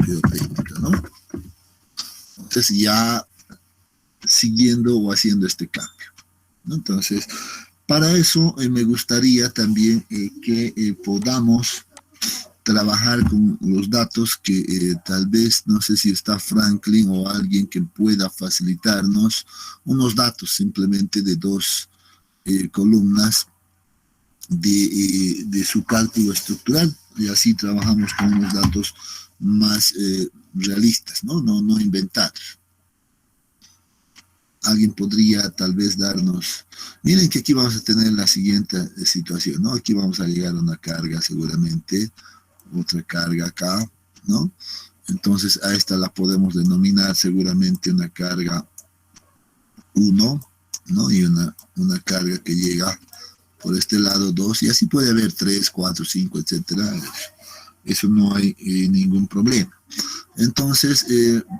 Biotécnica, ¿no? Entonces ya siguiendo o haciendo este cambio, ¿no? Entonces, para eso me gustaría también que podamos trabajar con los datos que tal vez, no sé si está Franklin o alguien que pueda facilitarnos unos datos simplemente de dos columnas de su cálculo estructural, y así trabajamos con unos datos más realistas, ¿no? No inventados. Alguien podría tal vez darnos, miren que aquí vamos a tener la siguiente situación, ¿no? Aquí vamos a llegar a una carga seguramente, otra carga acá, ¿no? Entonces a esta la podemos denominar seguramente una carga 1, ¿no? Y una carga que llega por este lado 2, y así puede haber 3, 4, 5, etcétera. Eso no hay ningún problema. Entonces,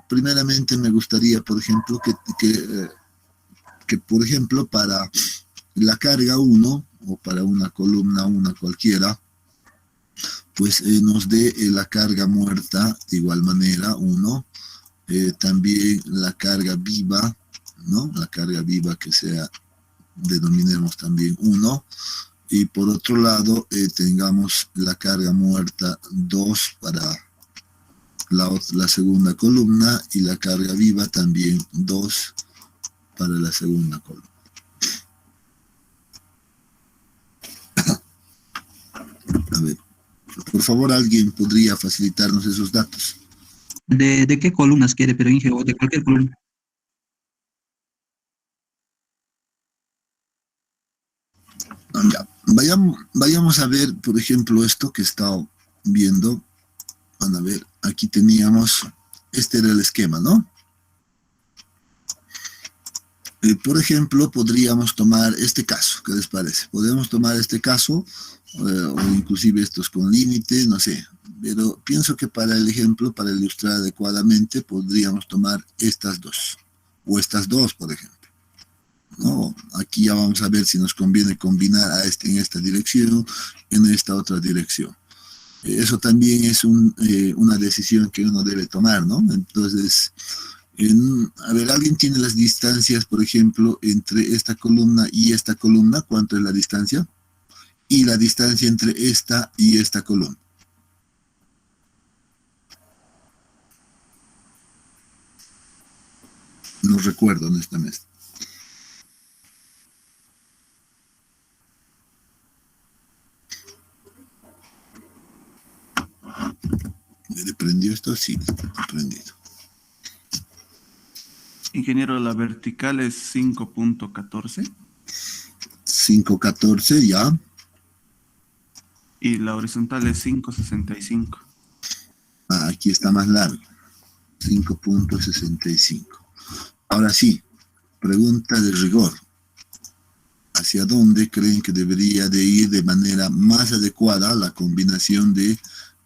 primeramente me gustaría, por ejemplo, que por ejemplo, para la carga 1, o para una columna 1 cualquiera, pues nos dé la carga muerta de igual manera, 1, también la carga viva, ¿no? La carga viva que sea, denominemos también 1, y por otro lado tengamos la carga muerta 2 para la segunda columna, y la carga viva también 2 para la segunda columna. A ver, por favor, alguien podría facilitarnos esos datos. ¿De qué columnas quiere, pero Inge, o de cualquier columna? Ya, vayamos a ver, por ejemplo, esto que he estado viendo. Van a ver, aquí teníamos, este era el esquema, ¿no? Por ejemplo, podríamos tomar este caso, ¿qué les parece? Podemos tomar este caso, o inclusive estos con límite, no sé, pero pienso que para el ejemplo, para ilustrar adecuadamente, podríamos tomar estas dos, o estas dos, por ejemplo. No, aquí ya vamos a ver si nos conviene combinar a en esta dirección, en esta otra dirección. Eso también es una decisión que uno debe tomar, ¿no? Entonces, a ver, ¿alguien tiene las distancias, por ejemplo, entre esta columna y esta columna? ¿Cuánto es la distancia? Y la distancia entre esta y esta columna. No recuerdo, honestamente. ¿Le prendió esto? Sí, está prendido. Ingeniero, la vertical es 5.14. 5.14, ya. Y la horizontal es 5.65. Ah, aquí está más largo. 5.65. Ahora sí, pregunta de rigor. ¿Hacia dónde creen que debería de ir de manera más adecuada la combinación de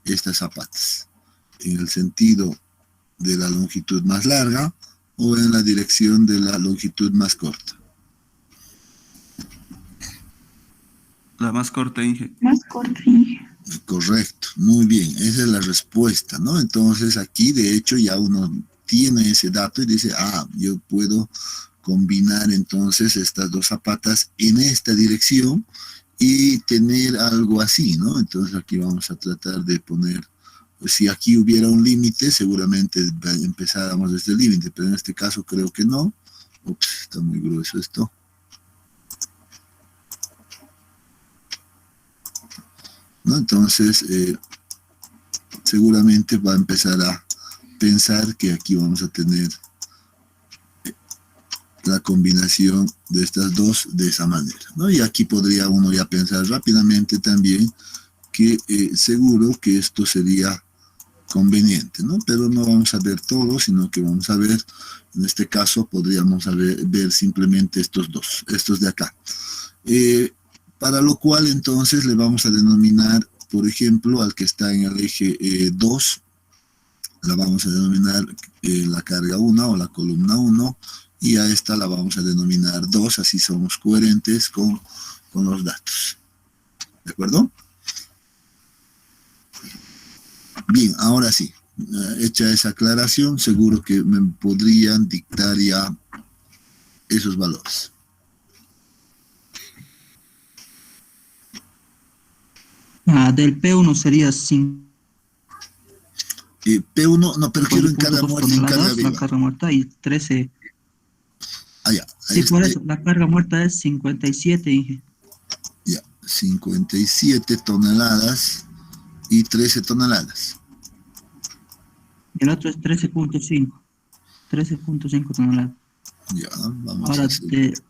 estas zapatas? ¿En el sentido de la longitud más larga o en la dirección de la longitud más corta? La más corta, Inge. Más corta, Inge. Correcto, muy bien, esa es la respuesta, ¿no? Entonces aquí de hecho ya uno tiene ese dato y dice, yo puedo combinar entonces estas dos zapatas en esta dirección y tener algo así, ¿no? Entonces aquí vamos a tratar de poner, pues si aquí hubiera un límite, seguramente empezáramos desde el límite, pero en este caso creo que no. Ups, está muy grueso esto. ¿No? Entonces, seguramente va a empezar a pensar que aquí vamos a tener la combinación de estas dos de esa manera, ¿no? Y aquí podría uno ya pensar rápidamente también que seguro que esto sería conveniente, ¿no? Pero no vamos a ver todo, sino que vamos a ver, en este caso podríamos ver simplemente estos dos, estos de acá. Para lo cual entonces le vamos a denominar, por ejemplo, al que está en el eje 2, la vamos a denominar la carga 1 o la columna 1, y a esta la vamos a denominar 2, así somos coherentes con los datos. ¿De acuerdo? Bien, ahora sí, hecha esa aclaración, seguro que me podrían dictar ya esos valores. Del P1 sería P1, no, pero quiero en carga 5.2 muerta y en carga toneladas, la viva. carga muerta, y 13. Ah, ya, Sí, por eso, la carga muerta es 57, Inge. ya, 57 toneladas y 13 toneladas. Y el otro es 13.5 toneladas. Ya, vamos a Ahora, hacer.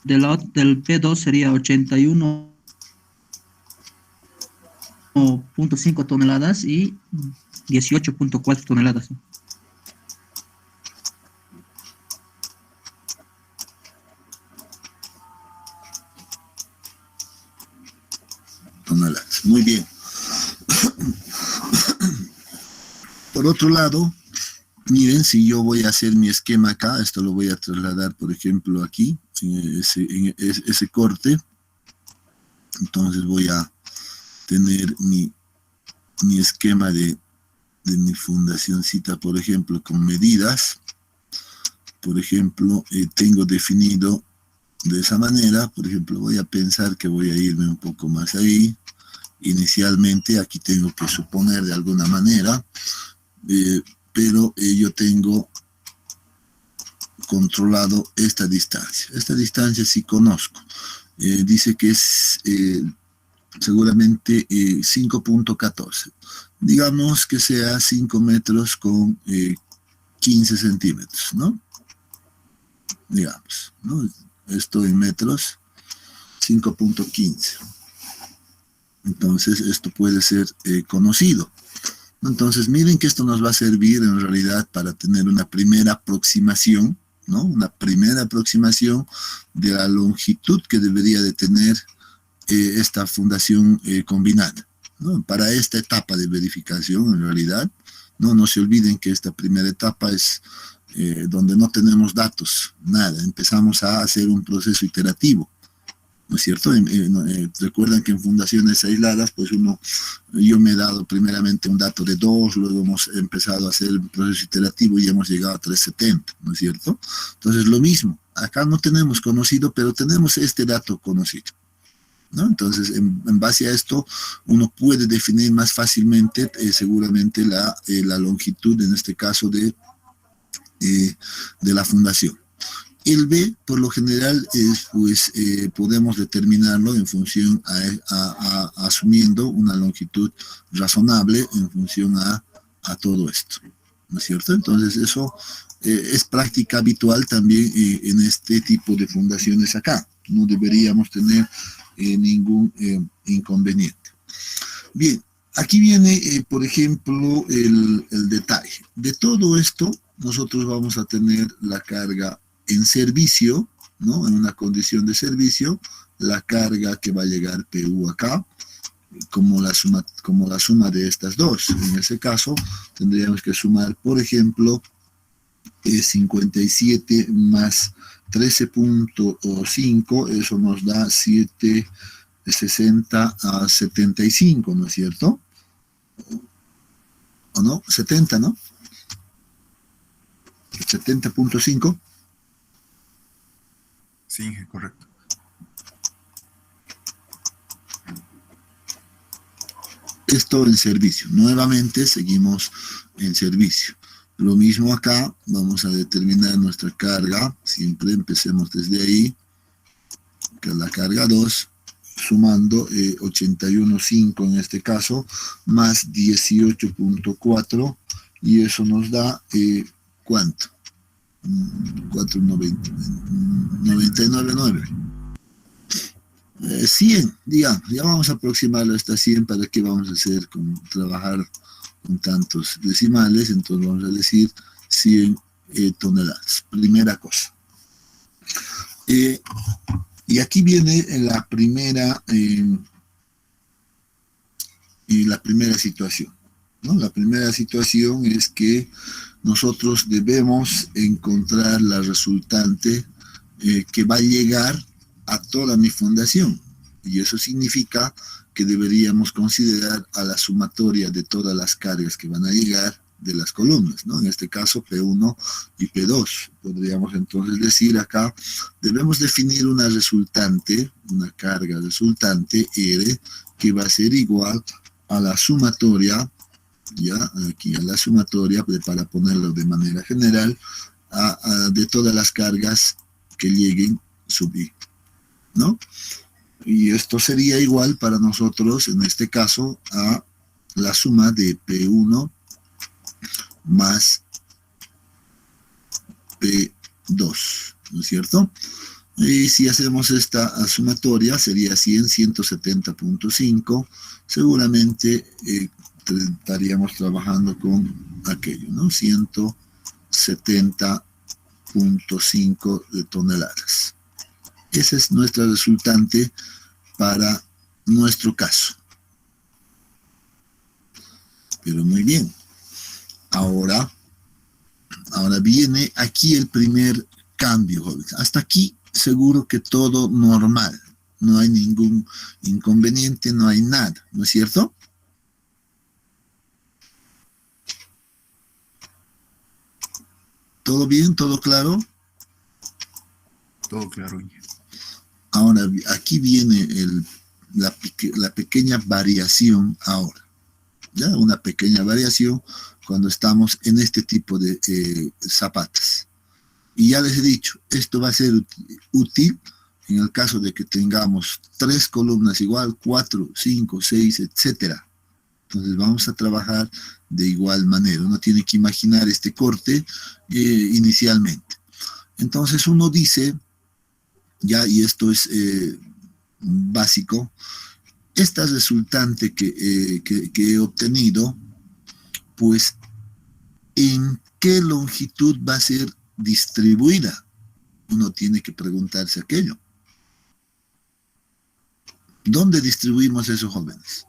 del P2 sería 81.5 toneladas y 18.4 toneladas. Toneladas. Muy bien. Por otro lado, miren, si yo voy a hacer mi esquema acá, esto lo voy a trasladar, por ejemplo, aquí, en ese corte. Entonces voy a tener mi esquema de mi fundacioncita, por ejemplo, con medidas. Por ejemplo, tengo definido de esa manera. Por ejemplo, voy a pensar que voy a irme un poco más ahí. Inicialmente aquí tengo que suponer de alguna manera, pero yo tengo controlado esta distancia. Esta distancia sí conozco. Dice que es seguramente 5.14. Digamos que sea 5 metros con 15 centímetros, ¿no? Digamos, ¿no? Esto en metros, 5.15. Entonces, esto puede ser conocido. Entonces, miren que esto nos va a servir en realidad para tener una primera aproximación, ¿no? Una primera aproximación de la longitud que debería de tener esta fundación combinada, ¿no? Para esta etapa de verificación, en realidad, no se olviden que esta primera etapa es donde no tenemos datos, nada, empezamos a hacer un proceso iterativo, ¿no es cierto? Recuerdan que en fundaciones aisladas, pues yo me he dado primeramente un dato de 2, luego hemos empezado a hacer el proceso iterativo y hemos llegado a 370, ¿no es cierto? Entonces, lo mismo, acá no tenemos conocido, pero tenemos este dato conocido, ¿no? Entonces, en base a esto, uno puede definir más fácilmente seguramente la longitud, en este caso, de la fundación. El B, por lo general, pues podemos determinarlo en función asumiendo una longitud razonable en función a todo esto, ¿no es cierto? Entonces, eso es práctica habitual también en este tipo de fundaciones acá. No deberíamos tener ningún inconveniente. Bien, aquí viene, por ejemplo, el detalle. De todo esto, nosotros vamos a tener la carga en servicio, ¿no? En una condición de servicio, la carga que va a llegar PU acá, como la suma de estas dos. En ese caso, tendríamos que sumar, por ejemplo, 57 más 13.5, eso nos da 760 a 75, ¿no es cierto? ¿O no? 70, ¿no? 70.5. Sí, correcto. Esto en servicio. Nuevamente seguimos en servicio. Lo mismo acá, vamos a determinar nuestra carga. Siempre empecemos desde ahí, que es la carga 2, sumando 81.5 en este caso, más 18.4, y eso nos da, ¿cuánto? 499. 100, digamos, ya vamos a aproximarlo hasta 100. ¿Para qué vamos a hacer? Trabajar con tantos decimales, entonces vamos a decir 100 toneladas. Primera cosa. Y aquí viene la primera situación, ¿no? La primera situación es que nosotros debemos encontrar la resultante que va a llegar a toda mi fundación. Y eso significa que deberíamos considerar a la sumatoria de todas las cargas que van a llegar de las columnas, ¿no? En este caso P1 y P2. Podríamos entonces decir acá, debemos definir una resultante, una carga resultante R, que va a ser igual a la sumatoria, ya aquí a la sumatoria, para ponerlo de manera general, de todas las cargas que lleguen sub I, ¿no? Y esto sería igual para nosotros, en este caso, a la suma de P1 más P2, ¿no es cierto? Y si hacemos esta sumatoria, sería 100, 170.5, seguramente estaríamos trabajando con aquello, ¿no? 170.5 de toneladas. Esa es nuestra resultante para nuestro caso. Pero muy bien. Ahora viene aquí el primer cambio, jóvenes. Hasta aquí seguro que todo normal. No hay ningún inconveniente, no hay nada, ¿no es cierto? ¿Todo bien? ¿Todo claro? Todo claro. Ahora, aquí viene la pequeña variación ahora. ¿Ya? Una pequeña variación cuando estamos en este tipo de zapatas. Y ya les he dicho, esto va a ser útil en el caso de que tengamos 3 columnas igual, 4, 5, 6, etcétera. Entonces vamos a trabajar de igual manera. Uno tiene que imaginar este corte inicialmente. Entonces uno dice, ya, y esto es básico, esta resultante que he obtenido, pues, ¿en qué longitud va a ser distribuida? Uno tiene que preguntarse aquello. ¿Dónde distribuimos esos jóvenes?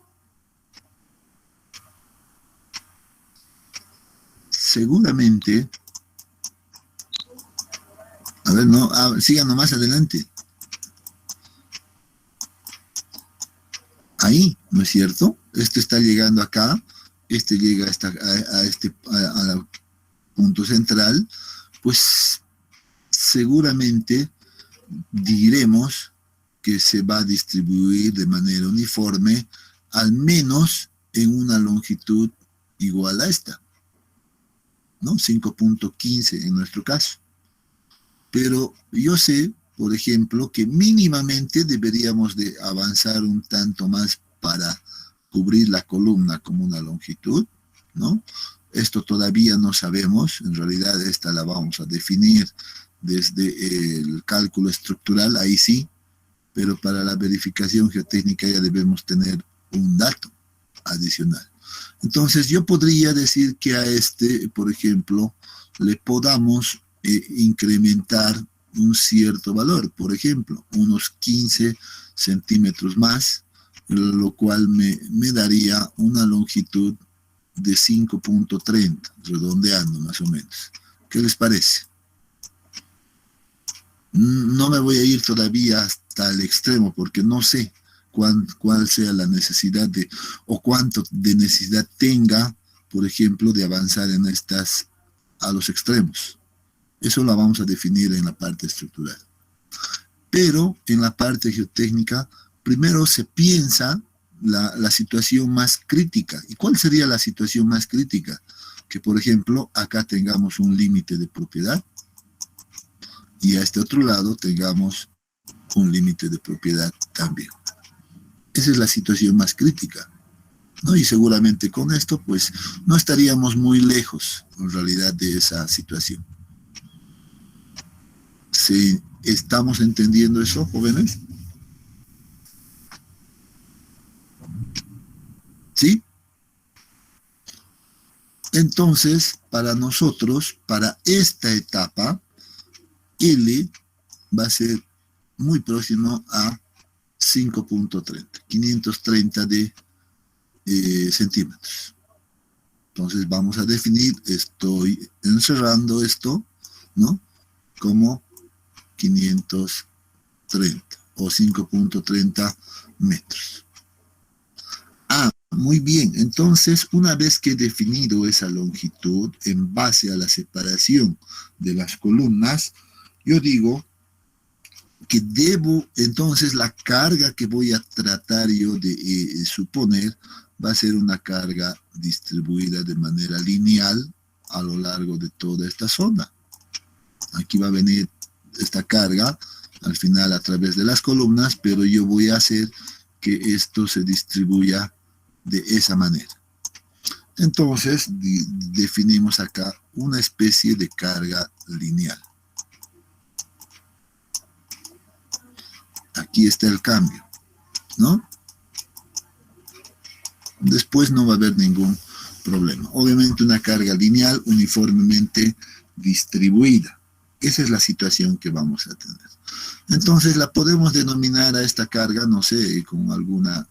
Seguramente, a ver, no, sigan nomás adelante. Ahí, ¿no es cierto? Este está llegando acá, este llega al punto central, pues seguramente diremos que se va a distribuir de manera uniforme, al menos en una longitud igual a esta, ¿no? 5.15 en nuestro caso. Pero yo sé, por ejemplo, que mínimamente deberíamos de avanzar un tanto más para cubrir la columna como una longitud, ¿no? Esto todavía no sabemos, en realidad esta la vamos a definir desde el cálculo estructural, ahí sí, pero para la verificación geotécnica ya debemos tener un dato adicional. Entonces yo podría decir que a este, por ejemplo, le podamos incrementar un cierto valor, por ejemplo, unos 15 centímetros más, lo cual me daría una longitud de 5.30, redondeando más o menos. ¿Qué les parece? No me voy a ir todavía hasta el extremo porque no sé cuál sea la necesidad o cuánto de necesidad tenga, por ejemplo, de avanzar en estas a los extremos. Eso lo vamos a definir en la parte estructural. Pero en la parte geotécnica, primero se piensa la situación más crítica. ¿Y cuál sería la situación más crítica? Que, por ejemplo, acá tengamos un límite de propiedad y a este otro lado tengamos un límite de propiedad también. Esa es la situación más crítica, ¿no? Y seguramente con esto, pues, no estaríamos muy lejos, en realidad, de esa situación. ¿Sí estamos entendiendo eso, jóvenes? ¿Sí? Entonces, para nosotros, para esta etapa, L va a ser muy próximo a 5.30, 530 de centímetros. Entonces vamos a definir, estoy encerrando esto, ¿no? Como 530. o 5.30 metros. Muy bien, entonces una vez que he definido esa longitud en base a la separación de las columnas, yo digo que debo, entonces la carga que voy a tratar yo de suponer va a ser una carga distribuida de manera lineal a lo largo de toda esta zona. Aquí va a venir esta carga al final a través de las columnas, pero yo voy a hacer que esto se distribuya de esa manera. Entonces definimos acá una especie de carga lineal. Aquí está el cambio, ¿no? Después no va a haber ningún problema. Obviamente una carga lineal uniformemente distribuida. Esa es la situación que vamos a tener. Entonces la podemos denominar a esta carga, no sé, con alguna,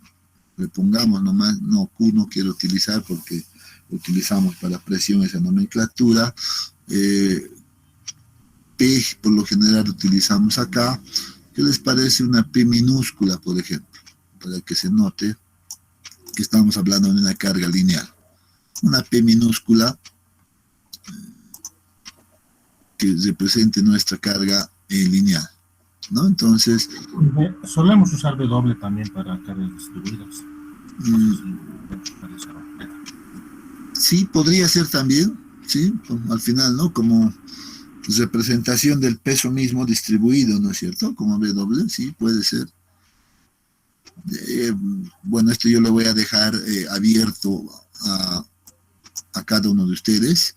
le pongamos nomás, no, Q no quiero utilizar porque utilizamos para presión esa nomenclatura. P por lo general utilizamos acá. ¿Qué les parece una P minúscula, por ejemplo? Para que se note que estamos hablando de una carga lineal. Una P minúscula que represente nuestra carga lineal, ¿no? Entonces... solemos usar W también para cargas distribuidas. Sí, podría ser también, ¿sí? Al final, ¿no? Como representación del peso mismo distribuido, ¿no es cierto? Como W, sí, puede ser. Bueno, esto yo lo voy a dejar abierto a cada uno de ustedes,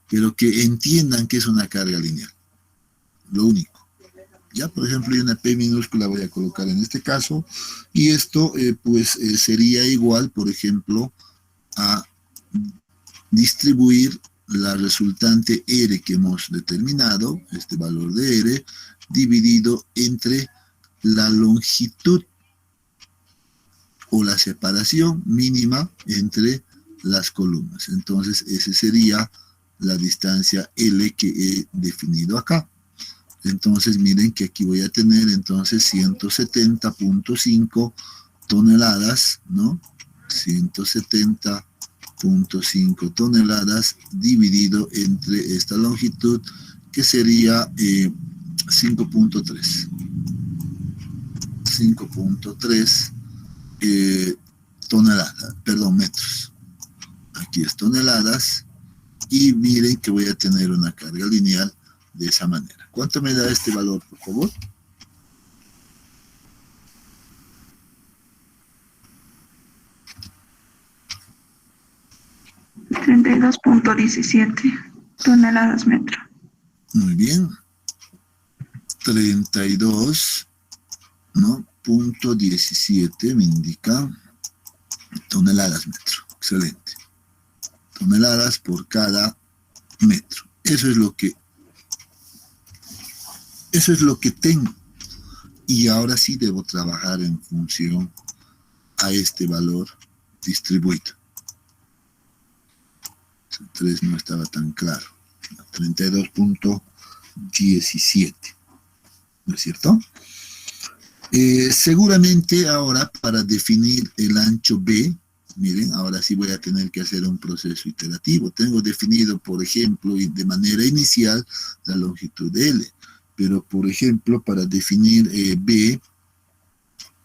pero que entiendan que es una carga lineal. Lo único. Ya, por ejemplo, yo una P minúscula voy a colocar en este caso, y esto sería igual, por ejemplo, a distribuir la resultante R que hemos determinado, este valor de R, dividido entre la longitud o la separación mínima entre las columnas. Entonces, esa sería la distancia L que he definido acá. Entonces, miren que aquí voy a tener entonces 170.5 toneladas, ¿no? 170.5 toneladas dividido entre esta longitud, que sería 5.3. 5.3 toneladas, perdón, metros. Aquí es toneladas, y miren que voy a tener una carga lineal de esa manera. ¿Cuánto me da este valor, por favor? $32.17 toneladas metro. Muy bien. 32, ¿no? .17 me indica toneladas metro. Excelente. Toneladas por cada metro. Eso es lo que tengo. Y ahora sí debo trabajar en función a este valor distribuido. 3 no estaba tan claro. 32.17. ¿No es cierto? Seguramente ahora para definir el ancho B, miren, ahora sí voy a tener que hacer un proceso iterativo. Tengo definido, por ejemplo, de manera inicial la longitud de L. Pero, por ejemplo, para definir B,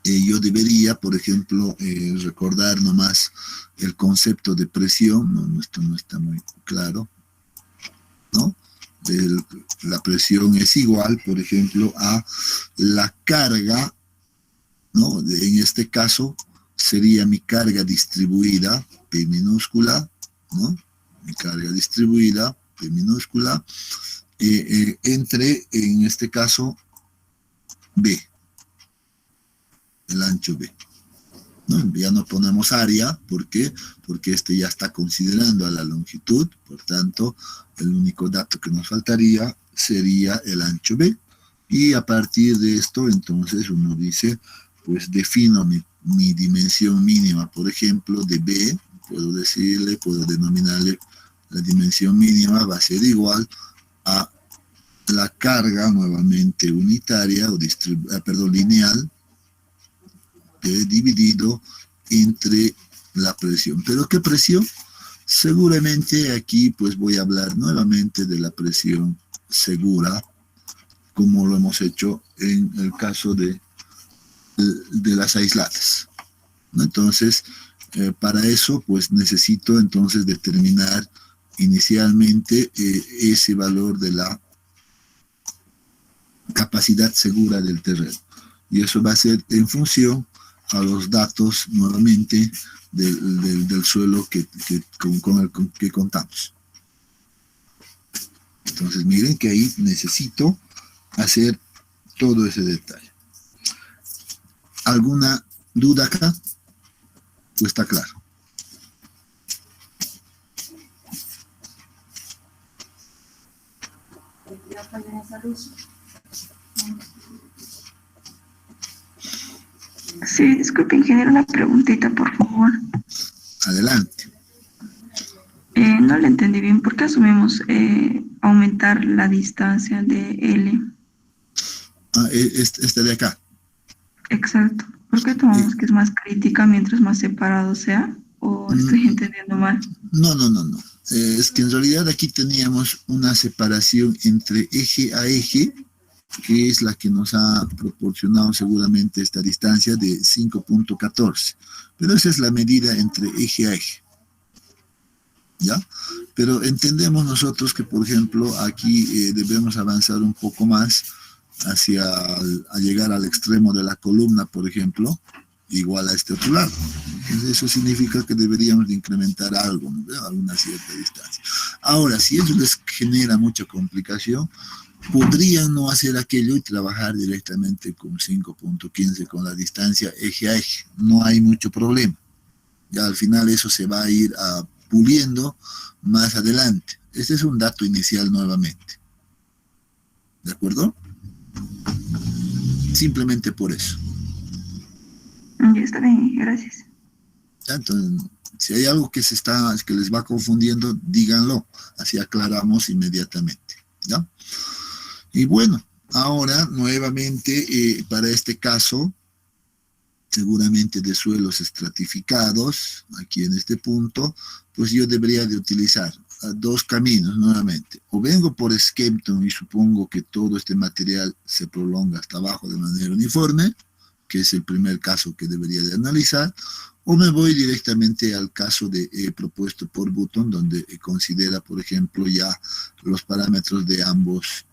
yo debería, por ejemplo, recordar nomás el concepto de presión. No, esto no está muy claro, ¿no? La presión es igual, por ejemplo, a la carga, ¿no? En este caso sería mi carga distribuida, P minúscula, ¿no? Mi carga distribuida, P minúscula, entre, en este caso, B, el ancho B. ¿No? Ya no ponemos área, ¿por qué? Porque este ya está considerando a la longitud, por tanto, el único dato que nos faltaría sería el ancho B. Y a partir de esto, entonces, uno dice, pues defino mi dimensión mínima, por ejemplo, de B, puedo denominarle la dimensión mínima va a ser igual a la carga nuevamente unitaria, o lineal, dividido entre la presión. ¿Pero qué presión? Seguramente aquí pues voy a hablar nuevamente de la presión segura, como lo hemos hecho en el caso de las aisladas, ¿no? Entonces, para eso pues necesito entonces determinar inicialmente ese valor de la capacidad segura del terreno. Y eso va a ser en función a los datos nuevamente del suelo con el que contamos. Entonces miren que ahí necesito hacer todo ese detalle. ¿Alguna duda acá? ¿O está claro? Sí, disculpe, ingeniero, una preguntita, por favor. Adelante. No le entendí bien. ¿Por qué asumimos aumentar la distancia de L? Esta de acá. Exacto. ¿Por qué tomamos que es más crítica mientras más separado sea? ¿O estoy entendiendo mal? No. Es que en realidad aquí teníamos una separación entre eje a eje, que es la que nos ha proporcionado seguramente esta distancia de 5.14. Pero esa es la medida entre eje a eje, ¿ya? Pero entendemos nosotros que, por ejemplo, aquí debemos avanzar un poco más a llegar al extremo de la columna, por ejemplo, igual a este otro lado. Entonces, eso significa que deberíamos de incrementar algo, ¿no? Alguna cierta distancia. Ahora, si eso les genera mucha complicación, podrían no hacer aquello y trabajar directamente con 5.15 con la distancia eje a eje. No hay mucho problema. Ya al final eso se va a ir puliendo más adelante. Este es un dato inicial nuevamente. ¿De acuerdo? Simplemente por eso. Ya está bien, gracias. Entonces, si hay algo que les va confundiendo, díganlo. Así aclaramos inmediatamente, ¿ya? Y bueno, ahora nuevamente para este caso, seguramente de suelos estratificados, aquí en este punto, pues yo debería de utilizar dos caminos nuevamente. O vengo por Skempton y supongo que todo este material se prolonga hasta abajo de manera uniforme, que es el primer caso que debería de analizar, o me voy directamente al caso propuesto por Button, donde considera, por ejemplo, ya los parámetros de ambos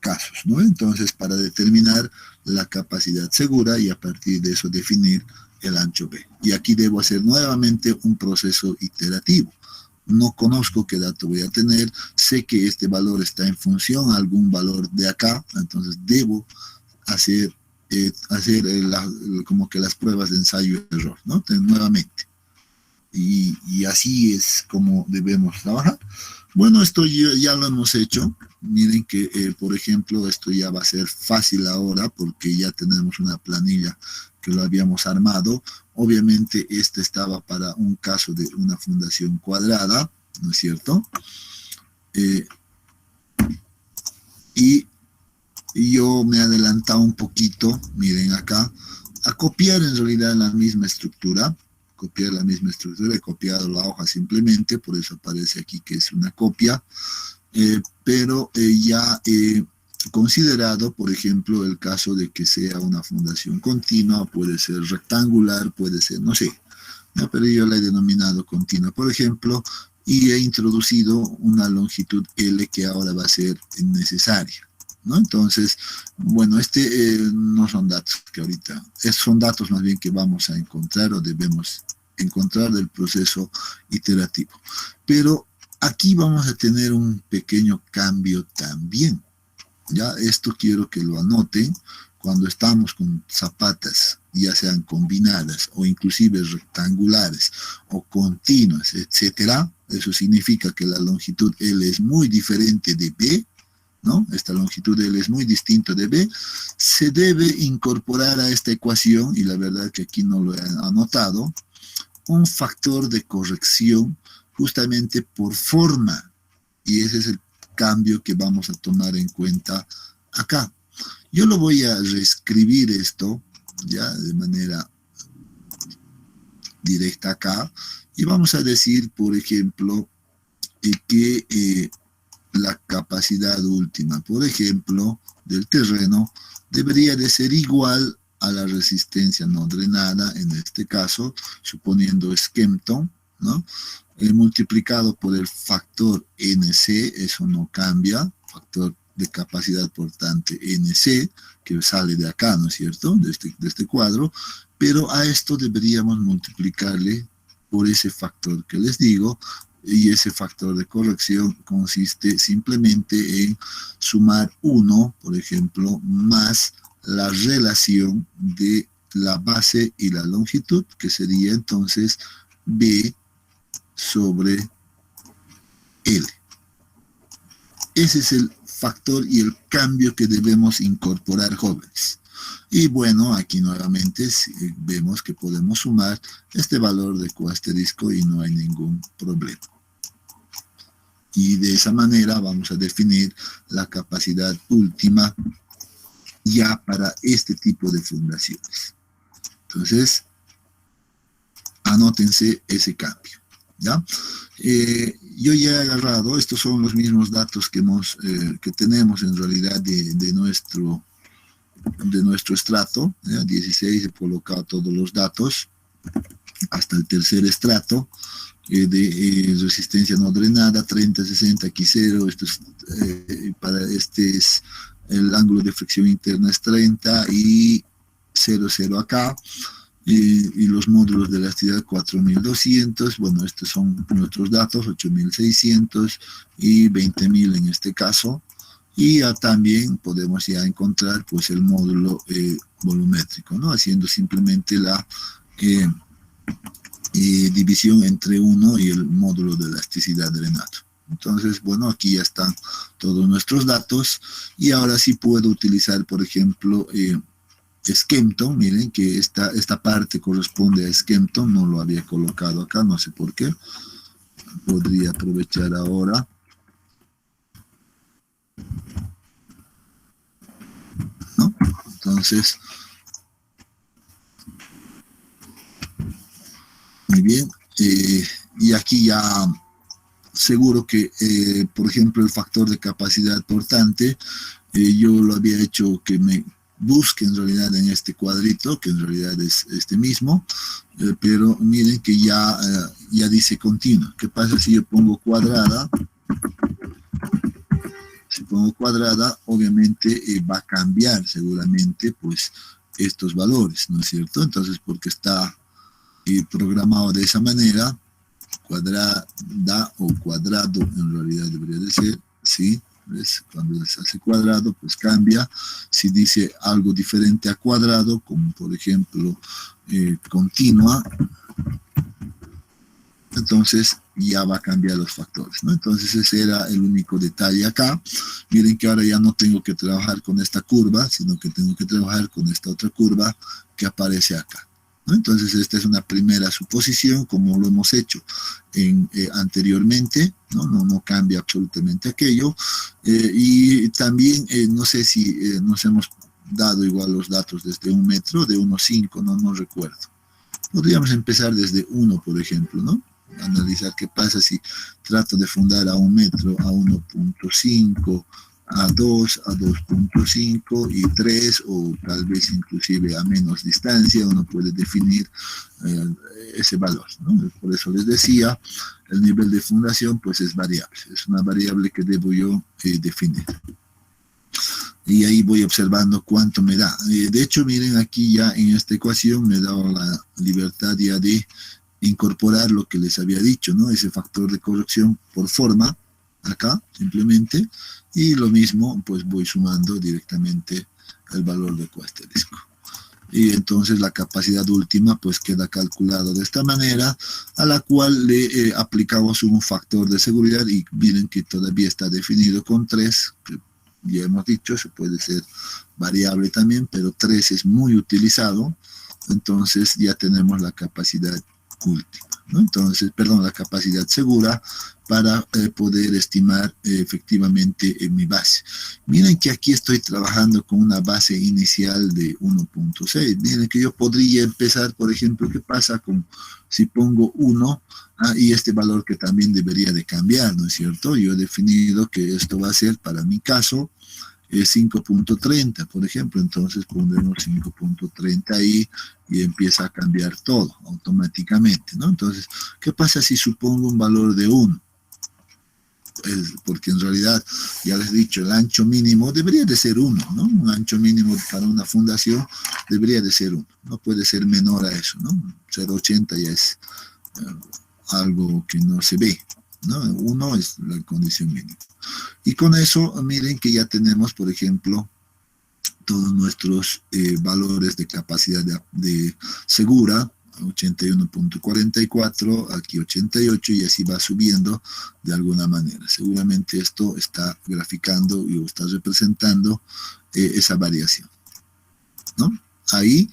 casos, ¿no? Entonces, para determinar la capacidad segura y a partir de eso definir el ancho B. Y aquí debo hacer nuevamente un proceso iterativo. No conozco qué dato voy a tener, sé que este valor está en función a algún valor de acá, entonces debo hacer como que las pruebas de ensayo y error, ¿no? Nuevamente. Y así es como debemos trabajar. Bueno, esto ya lo hemos hecho. Miren que, por ejemplo, esto ya va a ser fácil ahora porque ya tenemos una planilla que lo habíamos armado. Obviamente, este estaba para un caso de una fundación cuadrada, ¿no es cierto? Y yo me he adelantado un poquito, miren acá, a copiar en realidad la misma estructura. He copiado la hoja simplemente, por eso aparece aquí que es una copia, pero ya he considerado, por ejemplo, el caso de que sea una fundación continua, puede ser rectangular, puede ser, no sé, ¿no? Pero yo la he denominado continua, por ejemplo, y he introducido una longitud L que ahora va a ser necesaria, ¿no? Entonces, bueno, no son datos que ahorita, son datos más bien que vamos a encontrar o debemos encontrar del proceso iterativo. Pero aquí vamos a tener un pequeño cambio también. Ya esto quiero que lo anoten cuando estamos con zapatas, ya sean combinadas o inclusive rectangulares o continuas, etcétera. Eso significa que la longitud L es muy diferente de B, ¿no? Esta longitud L es muy distinta de B. Se debe incorporar a esta ecuación, y la verdad que aquí no lo he anotado, un factor de corrección justamente por forma. Y ese es cambio que vamos a tomar en cuenta acá. Yo lo voy a reescribir esto, ya, de manera directa acá, y vamos a decir, por ejemplo, que la capacidad última, por ejemplo, del terreno, debería de ser igual a la resistencia no drenada, en este caso, suponiendo Skempton, ¿no? Multiplicado por el factor NC, eso no cambia, factor de capacidad portante NC, que sale de acá, ¿no es cierto?, de este cuadro, pero a esto deberíamos multiplicarle por ese factor que les digo, y ese factor de corrección consiste simplemente en sumar 1, por ejemplo, más la relación de la base y la longitud, que sería entonces B sobre L. Ese es el factor y el cambio que debemos incorporar, jóvenes. Y bueno, aquí nuevamente vemos que podemos sumar este valor de Q asterisco y no hay ningún problema. Y de esa manera vamos a definir la capacidad última ya para este tipo de fundaciones. Entonces, anótense ese cambio, ¿ya? Yo ya he agarrado, estos son los mismos datos que tenemos en realidad de nuestro estrato, ¿ya? 16, he colocado todos los datos hasta el tercer estrato de resistencia no drenada, 30, 60, aquí 0, este es el ángulo de fricción interna es 30 y 0, 0 acá, y los módulos de elasticidad 4200, bueno, estos son nuestros datos, 8600 y 20000 en este caso, y ya también podemos ya encontrar pues el módulo volumétrico, ¿no? Haciendo simplemente la división entre 1 y el módulo de elasticidad drenado. Entonces, bueno, aquí ya están todos nuestros datos, y ahora sí puedo utilizar, por ejemplo, Skempton. Miren que esta parte corresponde a Skempton, no lo había colocado acá, no sé por qué. Podría aprovechar ahora. ¿No? Entonces, muy bien. Y aquí ya seguro que, por ejemplo, el factor de capacidad portante, yo lo había hecho que me busque en realidad en este cuadrito, que en realidad es este mismo, pero miren que ya dice continua. ¿Qué pasa si yo pongo cuadrada? Si pongo cuadrada, obviamente va a cambiar seguramente pues estos valores, ¿no es cierto? Entonces, porque está programado de esa manera, cuadrada o cuadrado en realidad debería de ser, ¿sí? ¿Ves? Cuando se hace cuadrado, pues cambia. Si dice algo diferente a cuadrado, como por ejemplo continua, entonces ya va a cambiar los factores, ¿no? Entonces ese era el único detalle acá. Miren que ahora ya no tengo que trabajar con esta curva, sino que tengo que trabajar con esta otra curva que aparece acá, ¿no? Entonces esta es una primera suposición, como lo hemos hecho anteriormente, ¿no? No cambia absolutamente aquello. Y también no sé si nos hemos dado igual los datos desde 1 metro, de 1,5, no recuerdo. Podríamos empezar desde 1, por ejemplo, ¿no? Analizar qué pasa si trato de fundar a 1 metro, a 1,5, a 2, a 2,5 y 3, o tal vez inclusive a menos distancia. Uno puede definir ese valor, ¿no? Por eso les decía, el nivel de fundación pues es variable, es una variable que debo yo definir. Y ahí voy observando cuánto me da. De hecho, miren, aquí ya en esta ecuación me he dado la libertad ya de incorporar lo que les había dicho, ¿no? Ese factor de corrección por forma, acá, simplemente, y lo mismo, pues voy sumando directamente el valor de Q asterisco. Y entonces la capacidad última, pues queda calculada de esta manera, a la cual le aplicamos un factor de seguridad, y miren que todavía está definido con 3, que ya hemos dicho, se puede ser variable también, pero 3 es muy utilizado, entonces ya tenemos la capacidad última. ¿no? Entonces, perdón, la capacidad segura para poder estimar efectivamente mi base. Miren que aquí estoy trabajando con una base inicial de 1.6. Miren que yo podría empezar, por ejemplo, ¿qué pasa con si pongo 1 y este valor que también debería de cambiar, ¿no es cierto? Yo he definido que esto va a ser, para mi caso, 5.30, por ejemplo, entonces pondremos 5.30 ahí y empieza a cambiar todo automáticamente, ¿no? Entonces, ¿qué pasa si supongo un valor de 1? Porque en realidad, ya les he dicho, el ancho mínimo debería de ser 1, ¿no? Un ancho mínimo para una fundación debería de ser 1, no puede ser menor a eso, ¿no? 0.80 ya es algo que no se ve, ¿no? 1 es la condición mínima. Y con eso, miren que ya tenemos, por ejemplo, todos nuestros valores de capacidad de segura, 81.44, aquí 88, y así va subiendo de alguna manera. Seguramente esto está graficando y está representando esa variación, ¿no? Ahí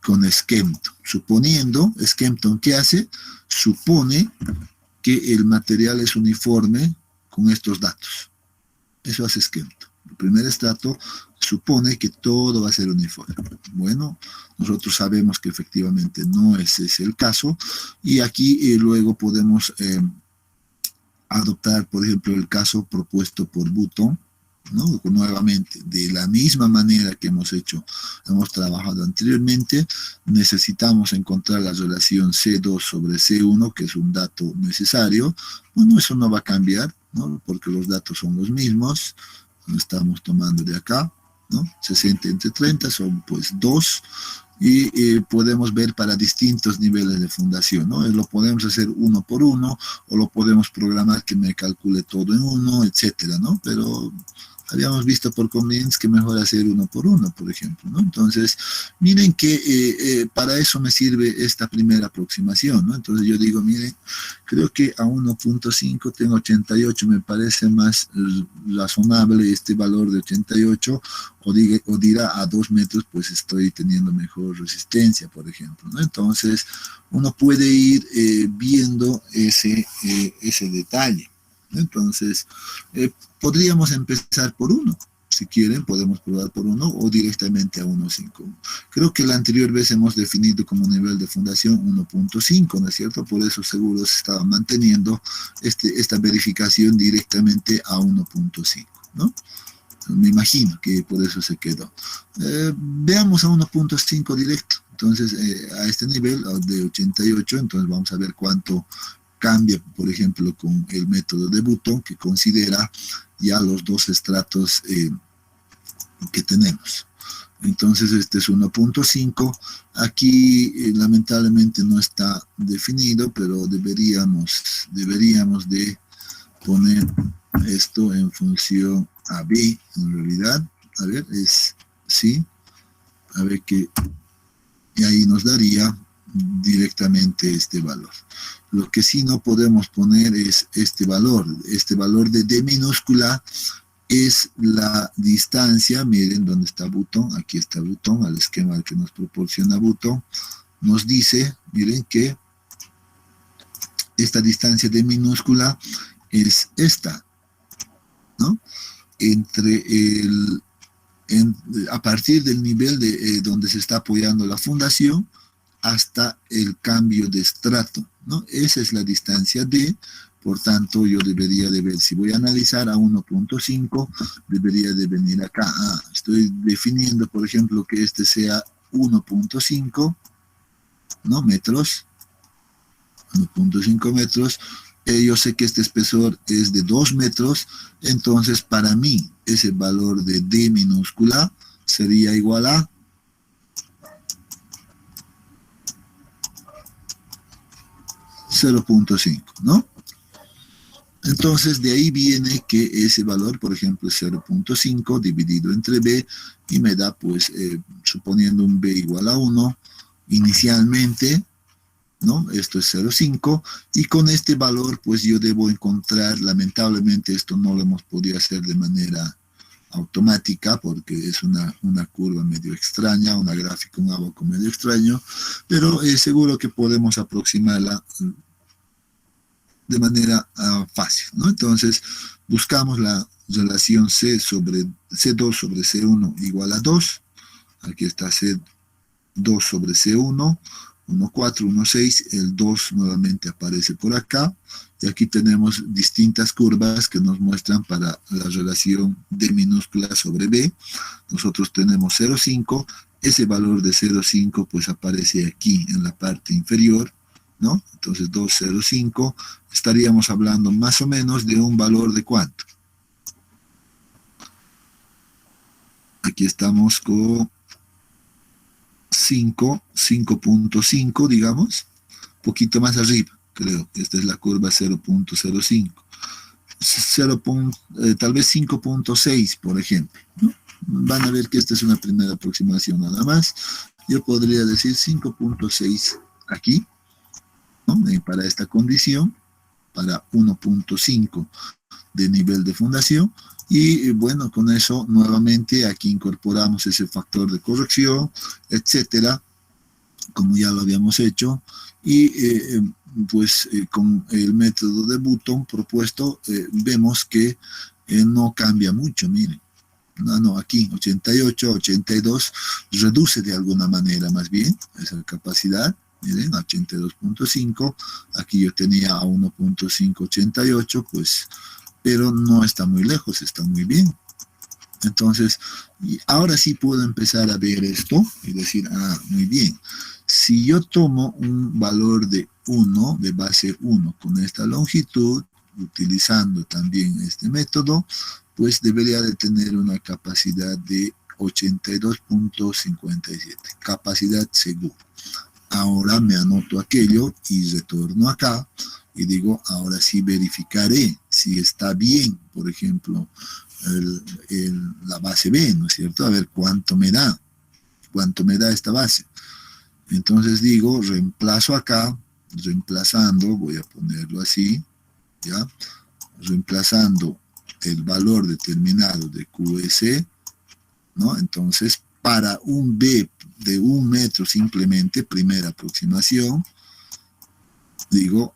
con Skempton. Suponiendo, Skempton, ¿qué hace? Supone que el material es uniforme con estos datos. Eso hace Skempton. El primer estrato supone que todo va a ser uniforme. Bueno, nosotros sabemos que efectivamente no ese es el caso, y aquí luego podemos adoptar, por ejemplo, el caso propuesto por Button, ¿no? Nuevamente, de la misma manera que hemos trabajado anteriormente, necesitamos encontrar la relación C2 sobre C1, que es un dato necesario. Bueno, eso no va a cambiar, ¿no? Porque los datos son los mismos. Estamos tomando de acá, ¿no? 60 entre 30 son pues 2, y podemos ver para distintos niveles de fundación, ¿no? Lo podemos hacer uno por uno, o lo podemos programar que me calcule todo en uno, etcétera, ¿no? Pero habíamos visto por conveniencia que mejor hacer uno por uno, por ejemplo, ¿no? Entonces, miren que para eso me sirve esta primera aproximación, ¿no? Entonces yo digo, miren, creo que a 1.5 tengo 88, me parece más razonable este valor de 88, o dirá a 2 metros, pues estoy teniendo mejor resistencia, por ejemplo, ¿no? Entonces, uno puede ir viendo ese detalle. Entonces, podríamos empezar por 1. Si quieren, podemos probar por 1 o directamente a 1.5. Creo que la anterior vez hemos definido como nivel de fundación 1.5, ¿no es cierto? Por eso seguro se estaba manteniendo esta verificación directamente a 1.5, ¿no? Me imagino que por eso se quedó. Veamos a 1.5 directo. Entonces, a este nivel de 88, entonces vamos a ver cuánto cambia, por ejemplo, con el método de Button, que considera ya los dos estratos que tenemos. Entonces, este es 1.5. Aquí, lamentablemente, no está definido, pero deberíamos de poner esto en función a B, en realidad. A ver, es sí. A ver que... Y ahí nos daría directamente este valor. Lo que sí no podemos poner es este valor de D minúscula es la distancia. Miren dónde está Button, aquí está Button, al esquema que nos proporciona Button, nos dice, miren que esta distancia D minúscula es esta, ¿no? A partir del nivel de donde se está apoyando la fundación hasta el cambio de estrato, ¿no? Esa es la distancia D. Por tanto, yo debería de ver, si voy a analizar a 1.5, debería de venir acá. Estoy definiendo, por ejemplo, que este sea 1.5, ¿no? Metros, 1.5 metros. Yo sé que este espesor es de 2 metros, entonces para mí ese valor de D minúscula sería igual a 0.5, ¿no? Entonces de ahí viene que ese valor, por ejemplo, es 0.5 dividido entre B, y me da, pues, suponiendo un B igual a 1, inicialmente, ¿no? Esto es 0.5, y con este valor, pues yo debo encontrar, lamentablemente esto no lo hemos podido hacer de manera automática, porque es una curva medio extraña, una gráfica, un abaco medio extraño, pero seguro que podemos aproximarla de manera fácil, ¿no? Entonces, buscamos la relación C2 sobre C1 igual a 2. Aquí está C2 sobre C1, 1,4, 1,6, el 2 nuevamente aparece por acá, y aquí tenemos distintas curvas que nos muestran para la relación D minúscula sobre B. Nosotros tenemos 0,5, ese valor de 0,5 pues aparece aquí en la parte inferior, ¿no? Entonces 2,05, estaríamos hablando más o menos de un valor de ¿cuánto? Aquí estamos con 5.5, digamos, poquito más arriba, creo. Esta es la curva 0.05. Tal vez 5.6, por ejemplo, ¿no? Van a ver que esta es una primera aproximación nada más. Yo podría decir 5.6 aquí, ¿no? Para esta condición, para 1.5 de nivel de fundación. Y bueno, con eso nuevamente aquí incorporamos ese factor de corrección, etcétera, como ya lo habíamos hecho. Y con el método de Button propuesto, vemos que no cambia mucho, miren. No, aquí 88, 82, reduce de alguna manera más bien esa capacidad. Miren, 82.5, aquí yo tenía a 1.588, pues, pero no está muy lejos, está muy bien. Entonces, ahora sí puedo empezar a ver esto y decir, muy bien, si yo tomo un valor de 1, de base 1, con esta longitud, utilizando también este método, pues debería de tener una capacidad de 82.57, capacidad segura. Ahora me anoto aquello y retorno acá y digo, ahora sí verificaré si está bien, por ejemplo, la base B, ¿no es cierto? A ver cuánto me da esta base. Entonces digo, reemplazo acá, reemplazando, voy a ponerlo así, ¿ya? Reemplazando el valor determinado de QS, ¿no? Entonces, para un B de 1 metro simplemente, primera aproximación, digo,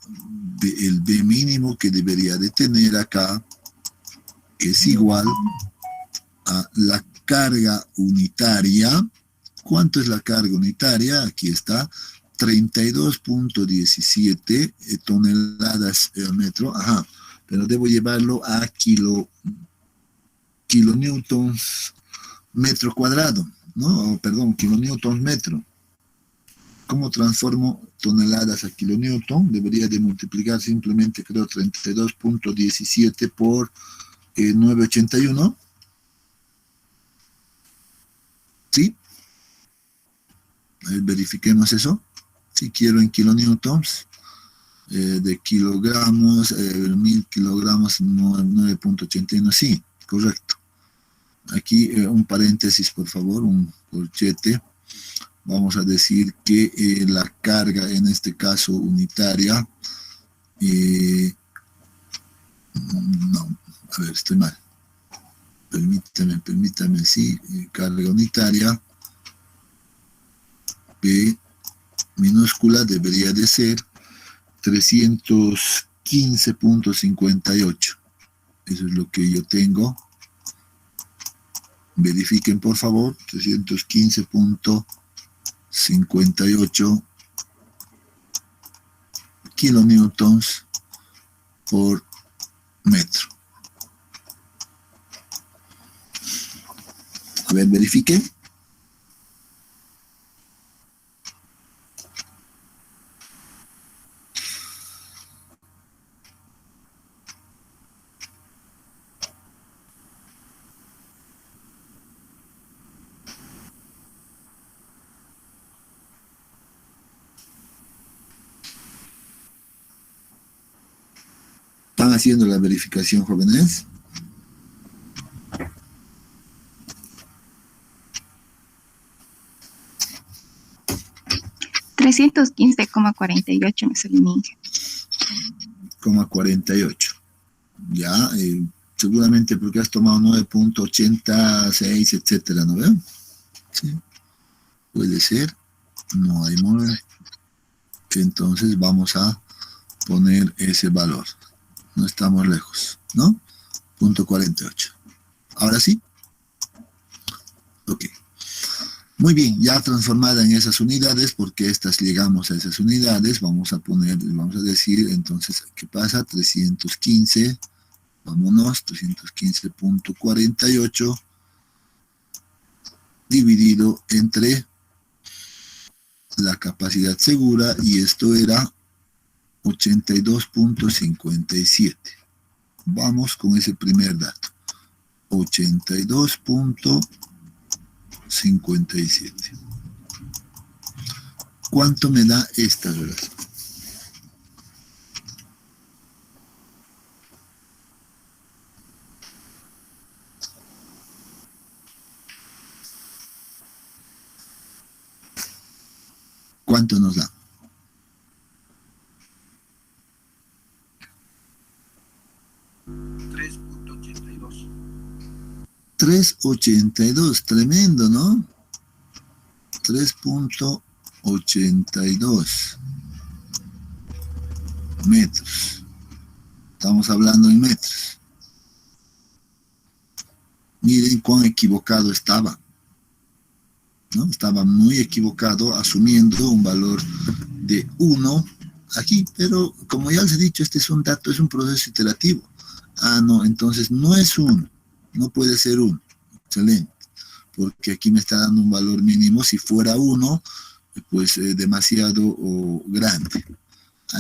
el B mínimo que debería de tener acá es igual a la carga unitaria. ¿Cuánto es la carga unitaria? Aquí está, 32.17 toneladas al metro, pero debo llevarlo a kilonewtons metro cuadrado, ¿no? Perdón, kilonewtons metro. ¿Cómo transformo toneladas a kilonewton? Debería de multiplicar simplemente, creo, 32.17 por 981. ¿Sí? A ver, verifiquemos eso. Si quiero en kilonewtons, de kilogramos, 1000 kilogramos, 9.81, sí, correcto. Aquí un paréntesis, por favor, un corchete. Vamos a decir que la carga, en este caso unitaria, no, a ver, estoy mal. Permítame, sí, carga unitaria, P minúscula debería de ser 315.58. Eso es lo que yo tengo. Verifiquen, por favor, 315.58 kilonewtons por metro. A ver, verifiquen. ¿Están haciendo la verificación, jóvenes? $315,48 me salió mi Inge. 48. Ya, seguramente porque has tomado 9.86, etcétera, ¿no ven? Sí, puede ser, no hay modo. Entonces vamos a poner ese valor. No estamos lejos, ¿no? Punto 48. ¿Ahora sí? Ok. Muy bien, ya transformada en esas unidades, porque estas llegamos a esas unidades, vamos a decir, entonces, ¿qué pasa? 315, vámonos, 315.48, dividido entre la capacidad segura, y esto era 82.57. Vamos con ese primer dato. 82.57. ¿Cuánto me da esta relación? ¿Cuánto nos da? 3.82, tremendo, ¿no? 3.82 metros. Estamos hablando en metros. Miren cuán equivocado estaba, ¿no? Estaba muy equivocado, asumiendo un valor de 1 aquí, pero como ya les he dicho, este es un dato, es un proceso iterativo. Ah, no, entonces no es 1. No puede ser 1. Excelente. Porque aquí me está dando un valor mínimo. Si fuera 1, pues demasiado grande.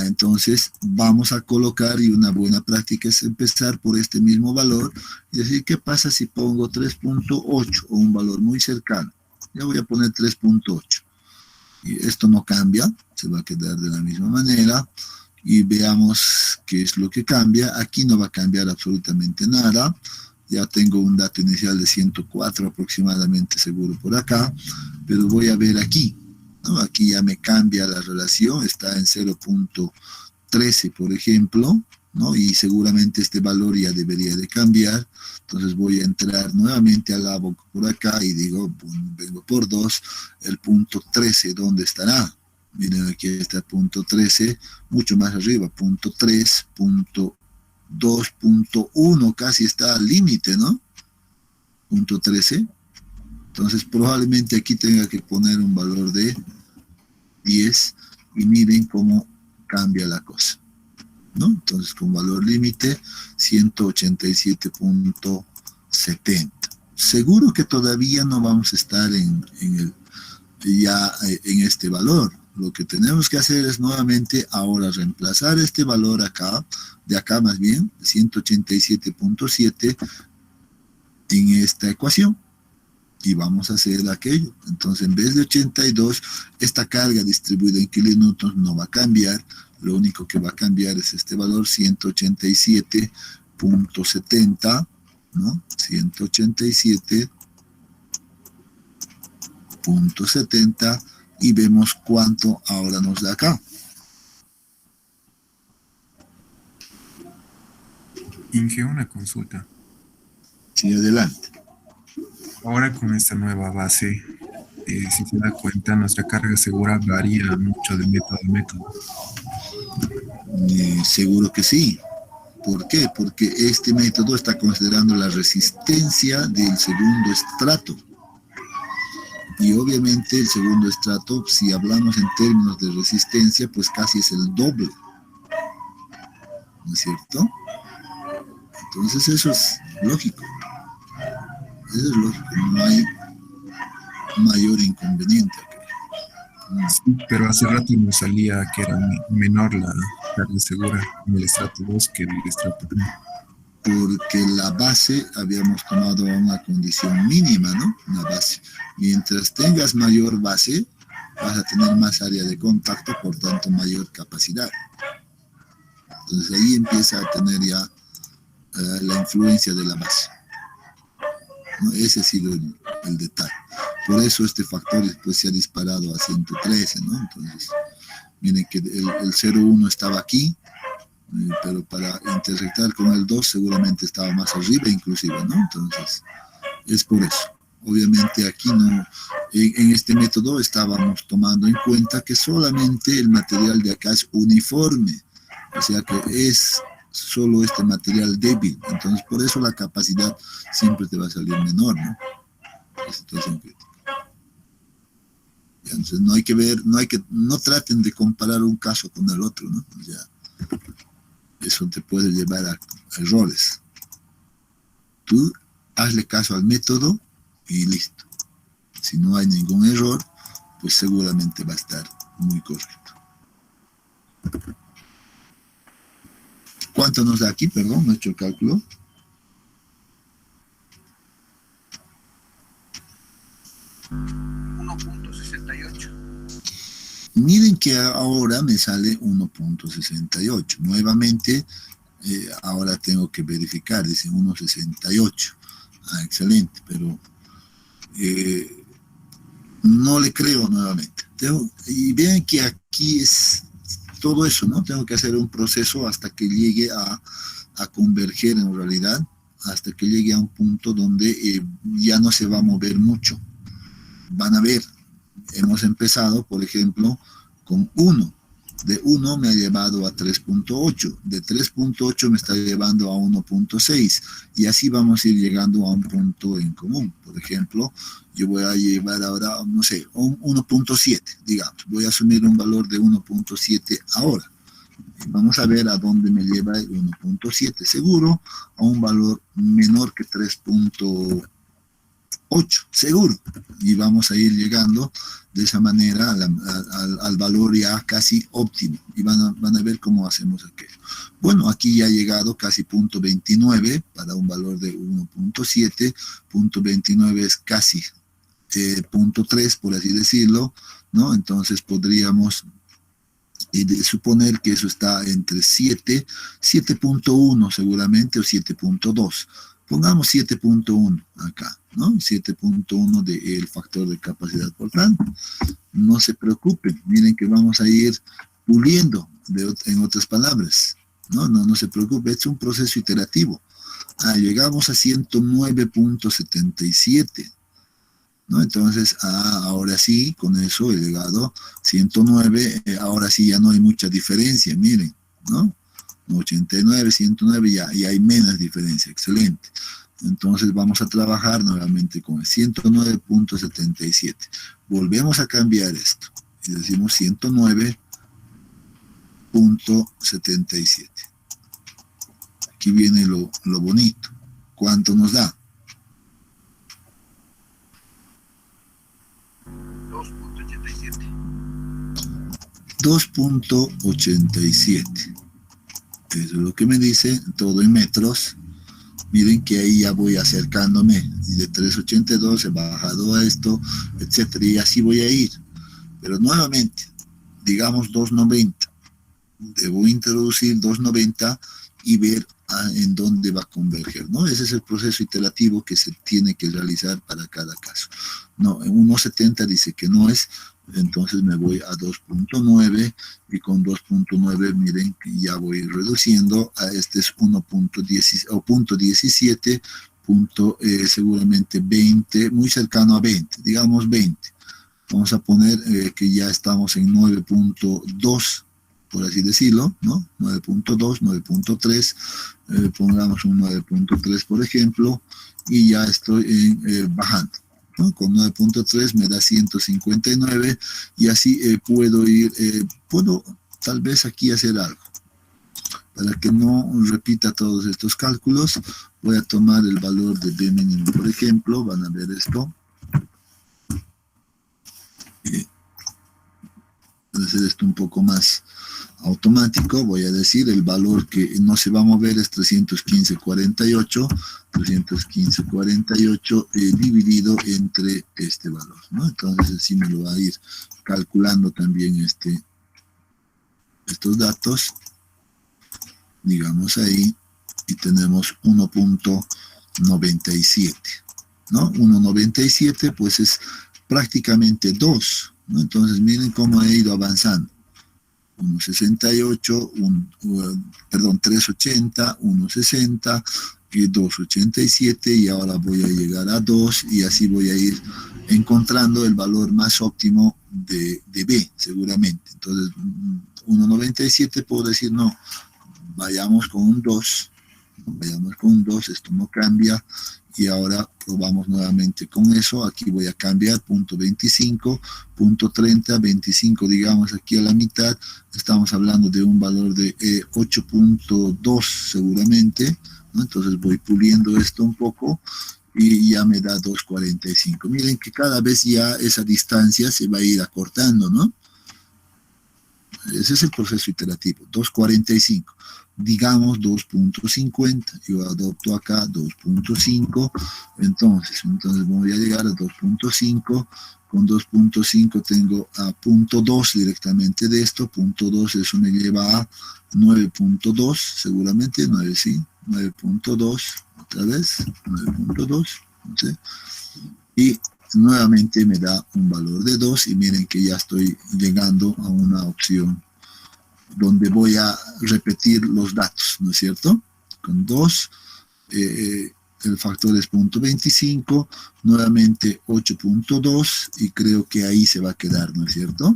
Entonces vamos a colocar, y una buena práctica es empezar por este mismo valor y decir, ¿qué pasa si pongo 3.8 o un valor muy cercano? Ya voy a poner 3.8. Y esto no cambia, se va a quedar de la misma manera. Y veamos qué es lo que cambia. Aquí no va a cambiar absolutamente nada. Ya tengo un dato inicial de 104 aproximadamente seguro por acá, pero voy a ver aquí, ¿no? Aquí ya me cambia la relación, está en 0.13 por ejemplo, ¿no? Y seguramente este valor ya debería de cambiar. Entonces voy a entrar nuevamente al lado por acá y digo, vengo por 2, el punto 13, ¿dónde estará? Miren, aquí está el punto 13, mucho más arriba, punto 3, punto 2.1, casi está al límite, ¿no? Punto 13. Entonces probablemente aquí tenga que poner un valor de 10 y miren cómo cambia la cosa, ¿no? Entonces con valor límite 187.70. Seguro que todavía no vamos a estar en este valor. Lo que tenemos que hacer es nuevamente ahora reemplazar este valor acá, de acá más bien, 187.7 en esta ecuación. Y vamos a hacer aquello. Entonces en vez de 82, esta carga distribuida en kilonewtons no va a cambiar. Lo único que va a cambiar es este valor 187.70, ¿no? 187.70. Y vemos cuánto ahora nos da acá. Inge, una consulta. Sí, adelante. Ahora con esta nueva base, si se da cuenta, nuestra carga segura varía mucho de método a método. Seguro que sí. ¿Por qué? Porque este método está considerando la resistencia del segundo estrato. Y obviamente el segundo estrato, si hablamos en términos de resistencia, pues casi es el doble. ¿No es cierto? Entonces eso es lógico. Eso es lógico, no hay mayor inconveniente aquí. Sí, pero hace rato nos salía que era menor la carga segura en el estrato 2 que en el estrato 1. Porque la base habíamos tomado una condición mínima, ¿no? Una base. Mientras tengas mayor base, vas a tener más área de contacto, por tanto mayor capacidad. Entonces ahí empieza a tener ya la influencia de la base, ¿no? Ese ha sido el detalle. Por eso este factor después se ha disparado a 113, ¿no? Entonces, miren que el 0,1 estaba aquí, pero para intersectar con el 2 seguramente estaba más arriba inclusive, ¿no? Entonces, es por eso. Obviamente aquí no, en este método estábamos tomando en cuenta que solamente el material de acá es uniforme, O sea que es solo este material débil. Entonces, por eso la capacidad siempre te va a salir menor, ¿no? La situación crítica. Entonces, no hay que ver, no traten de comparar un caso con el otro, ¿no? O sea, eso te puede llevar a errores. Tú hazle caso al método y listo. Si no hay ningún error, pues seguramente va a estar muy correcto. ¿Cuánto nos da aquí? Perdón, no he hecho el cálculo. Miren que ahora me sale 1.68. Nuevamente, ahora tengo que verificar, dice 1.68. Ah, excelente, pero no le creo nuevamente. Y vean que aquí es todo eso, ¿no? Tengo que hacer un proceso hasta que llegue a converger en realidad, hasta que llegue a un punto donde ya no se va a mover mucho. Van a ver, hemos empezado, por ejemplo, con 1. De 1 me ha llevado a 3.8. De 3.8 me está llevando a 1.6. Y así vamos a ir llegando a un punto en común. Por ejemplo, yo voy a llevar ahora, no sé, 1.7, digamos. Voy a asumir un valor de 1.7 ahora. Y vamos a ver a dónde me lleva el 1.7. Seguro a un valor menor que 3.8. Seguro. Y vamos a ir llegando de esa manera al valor ya casi óptimo. Y van a ver cómo hacemos aquello. Bueno, aquí ya ha llegado casi 0.29 para un valor de 1.7. 0.29 es casi 0.3, por así decirlo, ¿no? Entonces podríamos suponer que eso está entre 7, 7.1 seguramente, o 7.2. Pongamos 7.1 acá, ¿no? 7.1 del factor de capacidad por tanto. No se preocupen, miren que vamos a ir puliendo, en otras palabras. No se preocupe, es un proceso iterativo. Llegamos a 109.77, ¿no? Entonces, ahora sí, con eso he llegado 109, ahora sí ya no hay mucha diferencia, miren, ¿no? 89, 109, ya hay menos diferencia, excelente. Entonces vamos a trabajar nuevamente con el 109.77. Volvemos a cambiar esto y decimos 109.77. Aquí viene lo bonito. ¿Cuánto nos da? 2.87. Eso es lo que me dice, todo en metros. Miren que ahí ya voy acercándome. Y de 3.82 he bajado a esto, etcétera. Y así voy a ir. Pero nuevamente, digamos 2.90. Debo introducir 2.90 y ver en dónde va a converger, ¿no? Ese es el proceso iterativo que se tiene que realizar para cada caso. No, en 1.70 dice que no es, entonces me voy a 2.9 y con 2.9 miren que ya voy reduciendo a este es 1.10 o 0.17, seguramente 20, muy cercano a 20, digamos 20. Vamos a poner que ya estamos en 9.2, por así decirlo, ¿no? 9.2, 9.3, pongamos un 9.3 por ejemplo, y ya estoy bajando, ¿no? Con 9.3 me da 159 y así puedo ir, puedo tal vez aquí hacer algo. Para que no repita todos estos cálculos, voy a tomar el valor de B mínimo, por ejemplo, van a ver esto. Voy a hacer esto un poco más automático, voy a decir el valor que no se va a mover es 315.48 dividido entre este valor, ¿no? Entonces así me lo va a ir calculando también estos datos, digamos ahí, y tenemos 1.97, ¿no? 1.97 pues es prácticamente 2, ¿no? Entonces miren cómo he ido avanzando. 1.68, 3.80, 1.60, 2.87 y ahora voy a llegar a 2 y así voy a ir encontrando el valor más óptimo de B, seguramente. Entonces, 1,97 puedo decir, no, vayamos con un 2, esto no cambia, y ahora probamos nuevamente con eso. Aquí voy a cambiar punto 25, punto 30, 25, digamos aquí a la mitad, estamos hablando de un valor de 8.2 seguramente, ¿no? Entonces voy puliendo esto un poco y ya me da 2,45. Miren que cada vez ya esa distancia se va a ir acortando, ¿no? Ese es el proceso iterativo, 2,45. Digamos 2.50, yo adopto acá 2.5, entonces voy a llegar a 2.5, con 2.5 tengo a punto 2 directamente de esto, punto 2, eso me lleva a 9.2, seguramente, 9, sí, 9.2, otra vez, 9.2, ¿sí? Y nuevamente me da un valor de 2, y miren que ya estoy llegando a una opción donde voy a repetir los datos, ¿no es cierto? Con 2, el factor es punto 25, nuevamente 8.2, y creo que ahí se va a quedar, ¿no es cierto?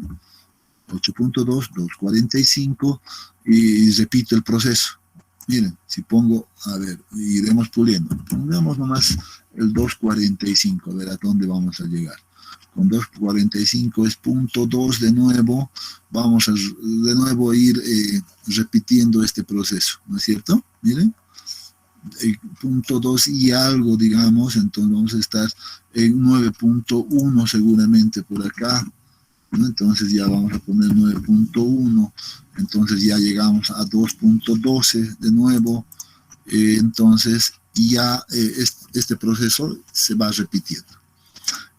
8.2, 2,45, y repito el proceso. Miren, si pongo, a ver, iremos puliendo. Pongamos nomás el 2,45, a ver a dónde vamos a llegar. Con 2,45 es punto 2 de nuevo, vamos a de nuevo ir repitiendo este proceso, ¿no es cierto? Miren, punto 2 y algo, digamos, entonces vamos a estar en 9.1 seguramente por acá, ¿no? Entonces ya vamos a poner 9.1, entonces ya llegamos a 2.12 de nuevo, entonces ya este proceso se va repitiendo.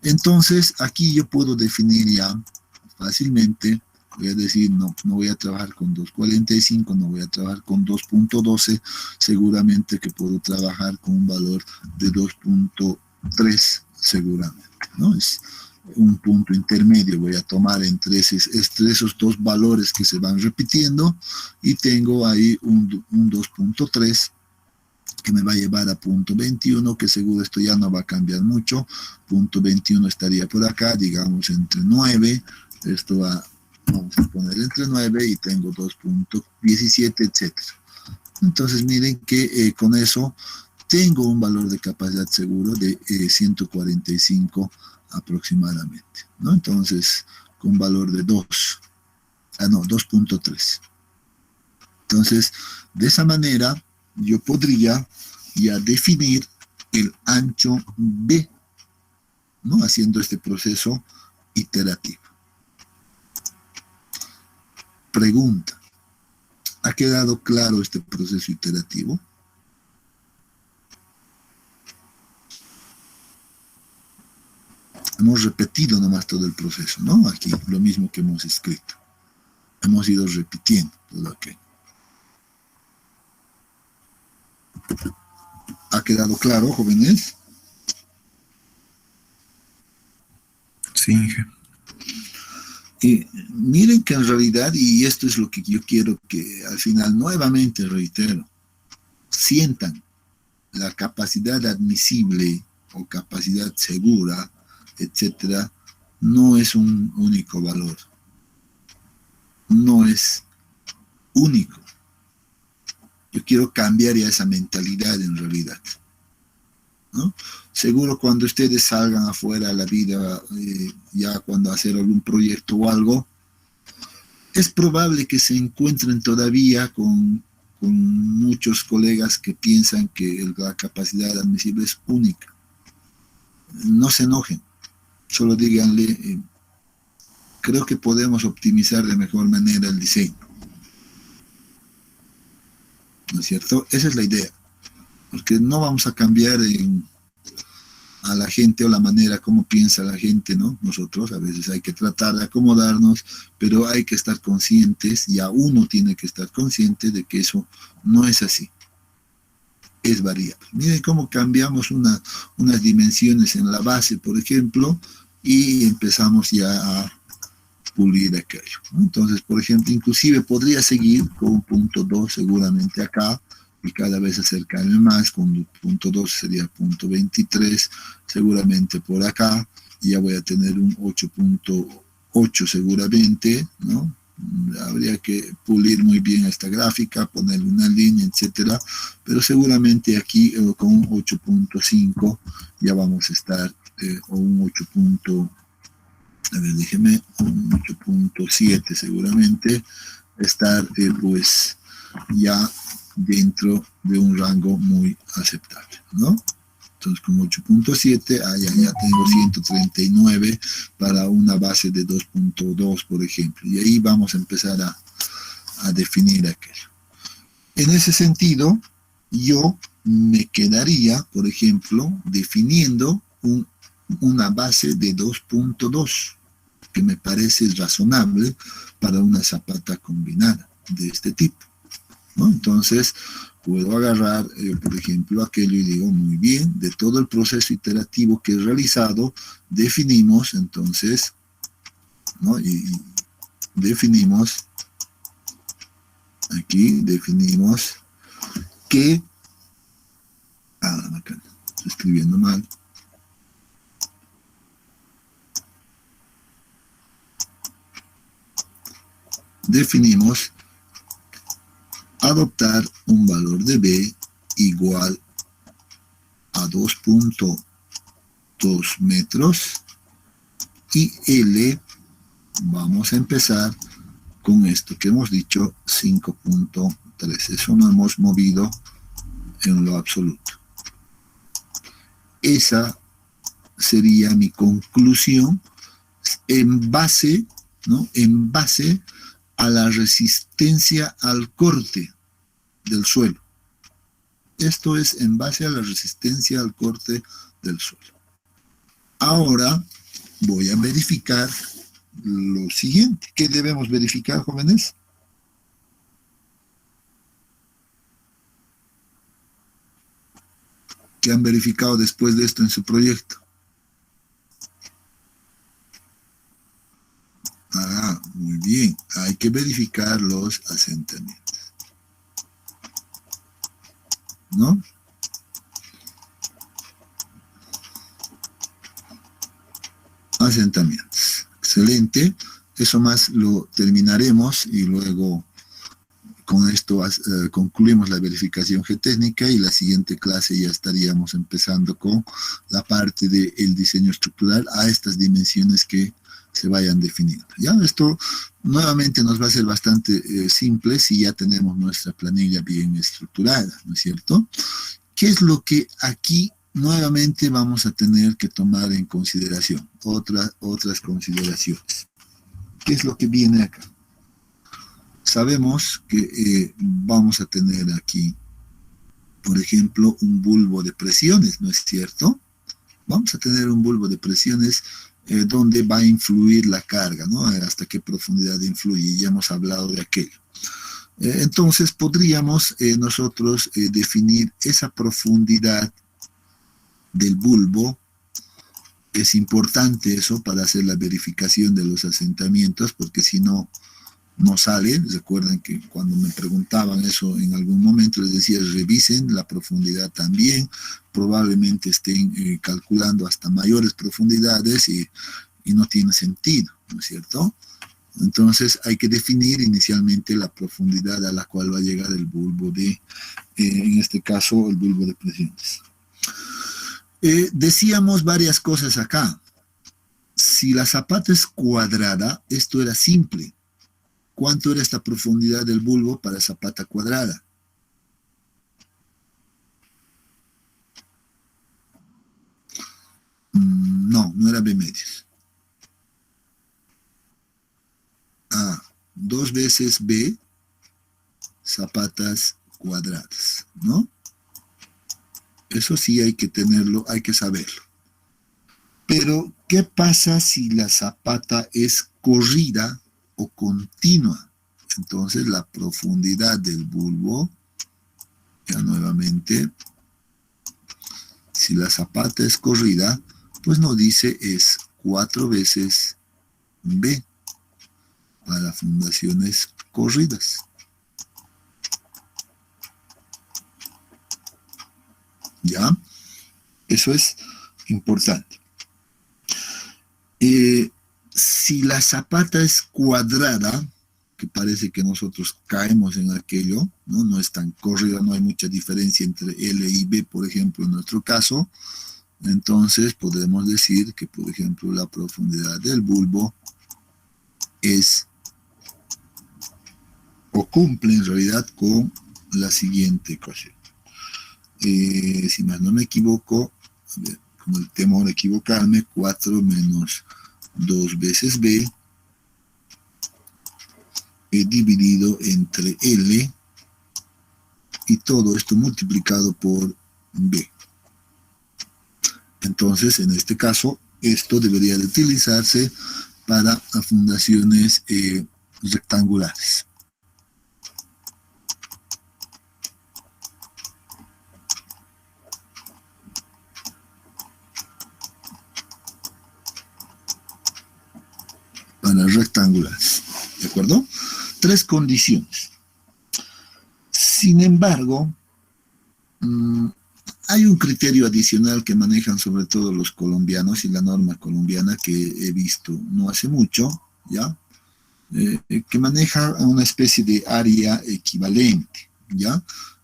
Entonces, aquí yo puedo definir ya fácilmente, voy a decir, no voy a trabajar con 2,45, no voy a trabajar con 2.12, seguramente que puedo trabajar con un valor de 2.3, seguramente, ¿no? Es un punto intermedio, voy a tomar entre esos dos valores que se van repitiendo, y tengo ahí un 2.3, que me va a llevar a punto 21, que seguro esto ya no va a cambiar mucho. Punto 21 estaría por acá, digamos entre 9, esto va, vamos a poner entre 9, y tengo 2.17, etc. Entonces miren que con eso tengo un valor de capacidad seguro de 145 aproximadamente, ¿no? Entonces, con valor de 2.3. Entonces, de esa manera, yo podría ya definir el ancho B, ¿no? Haciendo este proceso iterativo. Pregunta: ¿ha quedado claro este proceso iterativo? Hemos repetido nomás todo el proceso, ¿no? Aquí, lo mismo que hemos escrito. Hemos ido repitiendo todo aquello. ¿Ha quedado claro, jóvenes? Sí, Inge. Y miren que en realidad, y esto es lo que yo quiero que al final nuevamente reitero, sientan la capacidad admisible o capacidad segura, etcétera, no es un único valor. No es único. Yo quiero cambiar ya esa mentalidad en realidad, ¿no? Seguro cuando ustedes salgan afuera a la vida, ya cuando hacer algún proyecto o algo, es probable que se encuentren todavía con muchos colegas que piensan que la capacidad admisible es única. No se enojen, solo díganle, creo que podemos optimizar de mejor manera el diseño. ¿No es cierto? Esa es la idea. Porque no vamos a cambiar a la gente o la manera como piensa la gente, ¿no? Nosotros a veces hay que tratar de acomodarnos, pero hay que estar conscientes, ya uno tiene que estar consciente de que eso no es así. Es variable. Miren cómo cambiamos unas dimensiones en la base, por ejemplo, y empezamos ya a pulir aquello, ¿no? Entonces, por ejemplo, inclusive podría seguir con punto 2 seguramente acá, y cada vez acercarme más, con punto 2 sería punto 23, seguramente por acá, y ya voy a tener un 8.8 8 seguramente, ¿no? Habría que pulir muy bien esta gráfica, ponerle una línea, etcétera, pero seguramente aquí con un 8.5 ya vamos a estar, o un 8. A ver, déjeme, un 8.7 seguramente, estar pues ya dentro de un rango muy aceptable, ¿no? Entonces con 8.7, ya tengo 139 para una base de 2.2, por ejemplo. Y ahí vamos a empezar a definir aquello. En ese sentido, yo me quedaría, por ejemplo, definiendo una base de 2.2, que me parece razonable para una zapata combinada de este tipo, ¿no? Entonces, puedo agarrar, por ejemplo, aquello y digo, muy bien, de todo el proceso iterativo que he realizado, definimos, entonces, ¿no? Y definimos, aquí definimos que, acá estoy escribiendo mal, definimos adoptar un valor de B igual a 2.2 metros y L, vamos a empezar con esto que hemos dicho, 5.3. Eso no hemos movido en lo absoluto. Esa sería mi conclusión en base, ¿no? En base a la resistencia al corte del suelo. Esto es en base a la resistencia al corte del suelo. Ahora voy a verificar lo siguiente. ¿Qué debemos verificar, jóvenes? ¿Qué han verificado después de esto en su proyecto? Muy bien. Hay que verificar los asentamientos, ¿no? Asentamientos. Excelente. Eso más lo terminaremos y luego con esto concluimos la verificación geotécnica y la siguiente clase ya estaríamos empezando con la parte del diseño estructural a estas dimensiones que se vayan definiendo. Ya esto nuevamente nos va a ser bastante simple si ya tenemos nuestra planilla bien estructurada, ¿no es cierto? ¿Qué es lo que aquí nuevamente vamos a tener que tomar en consideración? Otras consideraciones. ¿Qué es lo que viene acá? Sabemos que vamos a tener aquí, por ejemplo, un bulbo de presiones, ¿no es cierto? Vamos a tener un bulbo de presiones donde va a influir la carga, ¿no? Hasta qué profundidad influye, ya hemos hablado de aquello. Entonces podríamos nosotros definir esa profundidad del bulbo. Es importante eso para hacer la verificación de los asentamientos, porque si no, no sale. Recuerden que cuando me preguntaban eso en algún momento, les decía, revisen la profundidad también, probablemente estén calculando hasta mayores profundidades y no tiene sentido, ¿no es cierto? Entonces hay que definir inicialmente la profundidad a la cual va a llegar el bulbo de, en este caso, el bulbo de presiones. Decíamos varias cosas acá. Si la zapata es cuadrada, esto era simple. ¿Cuánto era esta profundidad del bulbo para zapata cuadrada? No era B medios. 2 veces B, zapatas cuadradas, ¿no? Eso sí hay que tenerlo, hay que saberlo. Pero, ¿qué pasa si la zapata es corrida o continua? Entonces la profundidad del bulbo, ya nuevamente, si la zapata es corrida, pues nos dice es 4 veces B para fundaciones corridas. ¿Ya? Eso es importante. si la zapata es cuadrada, que parece que nosotros caemos en aquello, ¿no? No es tan corrida, no hay mucha diferencia entre L y B, por ejemplo, en nuestro caso. Entonces podemos decir que, por ejemplo, la profundidad del bulbo es, o cumple en realidad con la siguiente ecuación. Si más no me equivoco, a ver, como el temor a equivocarme, 4 menos 2 veces B dividido entre L y todo esto multiplicado por B. Entonces, en este caso, esto debería de utilizarse para fundaciones rectangulares. Para rectangulares, ¿de acuerdo? 3 condiciones. Sin embargo, hay un criterio adicional que manejan sobre todo los colombianos y la norma colombiana que he visto no hace mucho, ¿ya? Que maneja una especie de área equivalente, ¿ya?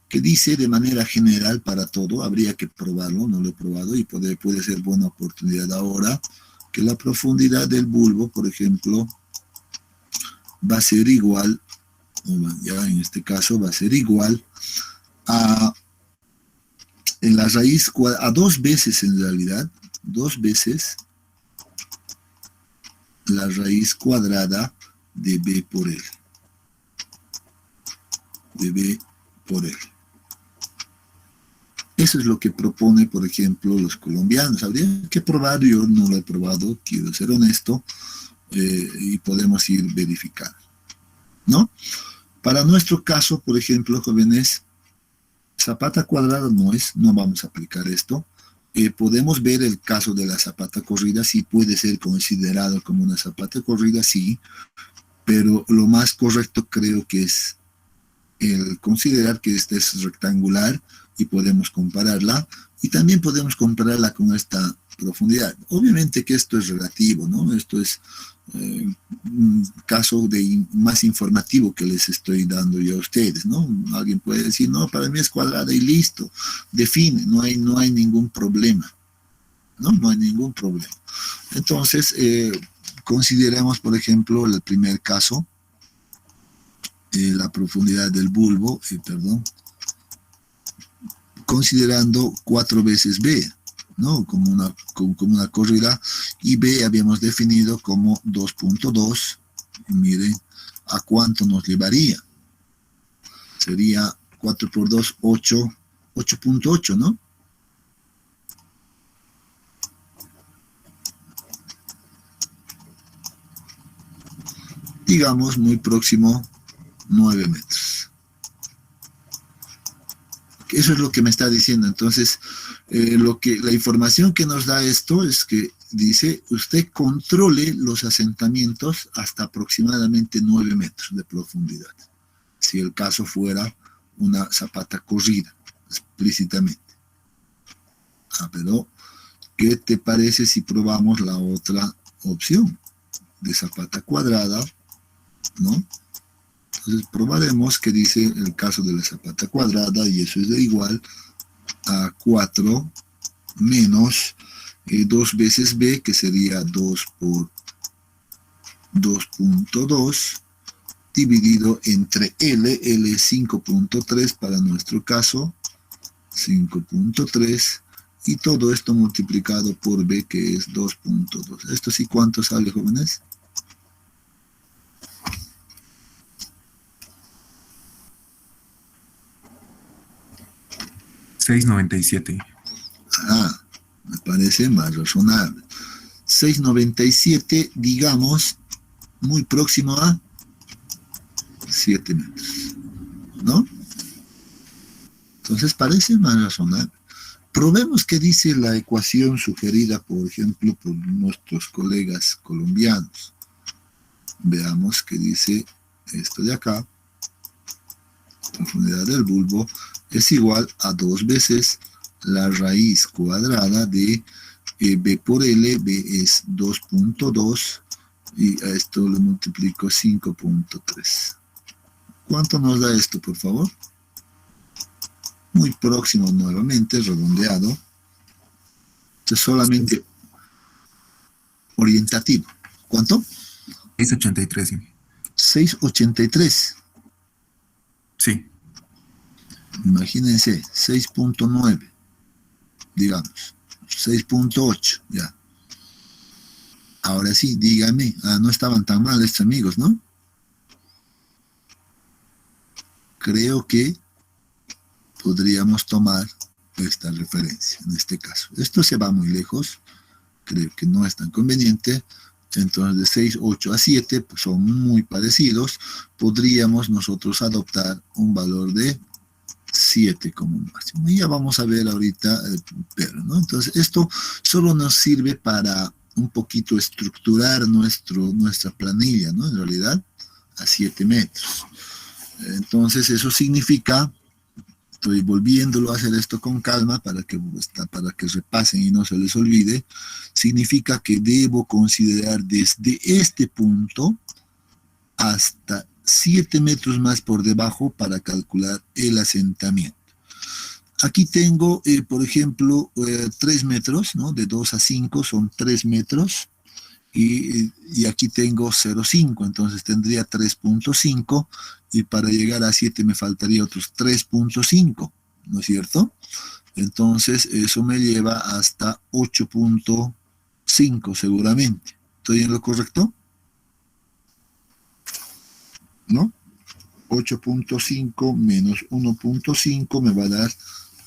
Que dice de manera general para todo, habría que probarlo, no lo he probado y puede ser buena oportunidad ahora, que la profundidad del bulbo, por ejemplo, va a ser igual, ya en este caso va a ser igual a, en la raíz, a 2 veces en realidad, 2 veces la raíz cuadrada de B por L. De B por L. Eso es lo que propone, por ejemplo, los colombianos. Habría que probar, yo no lo he probado, quiero ser honesto, y podemos ir verificando, ¿no? Para nuestro caso, por ejemplo, jóvenes, zapata cuadrada no vamos a aplicar esto. Podemos ver el caso de la zapata corrida, sí puede ser considerado como una zapata corrida, sí, pero lo más correcto creo que es el considerar que esta es rectangular y podemos compararla, y también podemos compararla con esta profundidad. Obviamente que esto es relativo, ¿no? Esto es un caso más informativo que les estoy dando yo a ustedes, ¿no? Alguien puede decir, no, para mí es cuadrada y listo, define, no hay ningún problema, ¿no? No hay ningún problema. Entonces, consideremos, por ejemplo, el primer caso, la profundidad del bulbo, considerando 4 veces B, ¿no? Como una corrida, y B habíamos definido como 2.2, miren, ¿a cuánto nos llevaría? Sería 4 por 2, 8.8, ¿no? Digamos, muy próximo, 9 metros. Eso es lo que me está diciendo. Entonces, la información que nos da esto es que dice, usted controle los asentamientos hasta aproximadamente 9 metros de profundidad. Si el caso fuera una zapata corrida, explícitamente. Pero, ¿qué te parece si probamos la otra opción de zapata cuadrada, ¿no? Entonces probaremos que dice el caso de la zapata cuadrada, y eso es de igual a 4 menos 2 veces B, que sería 2 por 2.2, dividido entre L es 5.3 para nuestro caso, 5.3, y todo esto multiplicado por B, que es 2.2. ¿Esto sí cuánto sale, jóvenes? $6.97. Me parece más razonable. 6.97, digamos, muy próximo a 7 metros, ¿no? Entonces parece más razonable. Probemos qué dice la ecuación sugerida, por ejemplo, por nuestros colegas colombianos. Veamos qué dice esto de acá. Profundidad del bulbo es igual a 2 veces la raíz cuadrada de B por L. B es 2.2 y a esto lo multiplico 5.3. ¿Cuánto nos da esto, por favor? Muy próximo nuevamente, redondeado. Esto es solamente orientativo. ¿Cuánto? 683, sí. 6.83. Sí. Imagínense, 6.9, digamos, 6.8, ya. Ahora sí, dígame, no estaban tan mal estos amigos, ¿no? Creo que podríamos tomar esta referencia, en este caso. Esto se va muy lejos, creo que no es tan conveniente. Entonces, de 6, 8 a 7, pues son muy parecidos. Podríamos nosotros adoptar un valor de 7 como máximo. Y ya vamos a ver ahorita, pero, ¿no? Entonces, esto solo nos sirve para un poquito estructurar nuestra planilla, ¿no? En realidad, a 7 metros. Entonces, eso significa, estoy volviéndolo a hacer esto con calma para que repasen y no se les olvide, significa que debo considerar desde este punto hasta 7 metros más por debajo para calcular el asentamiento. Aquí tengo, por ejemplo, 3 metros, ¿no? De 2 a 5 son 3 metros. Y aquí tengo 0,5, entonces tendría 3.5 y para llegar a 7 me faltaría otros 3.5, ¿no es cierto? Entonces eso me lleva hasta 8.5 seguramente. ¿Estoy en lo correcto? ¿No? 8.5 menos 1.5 me va a dar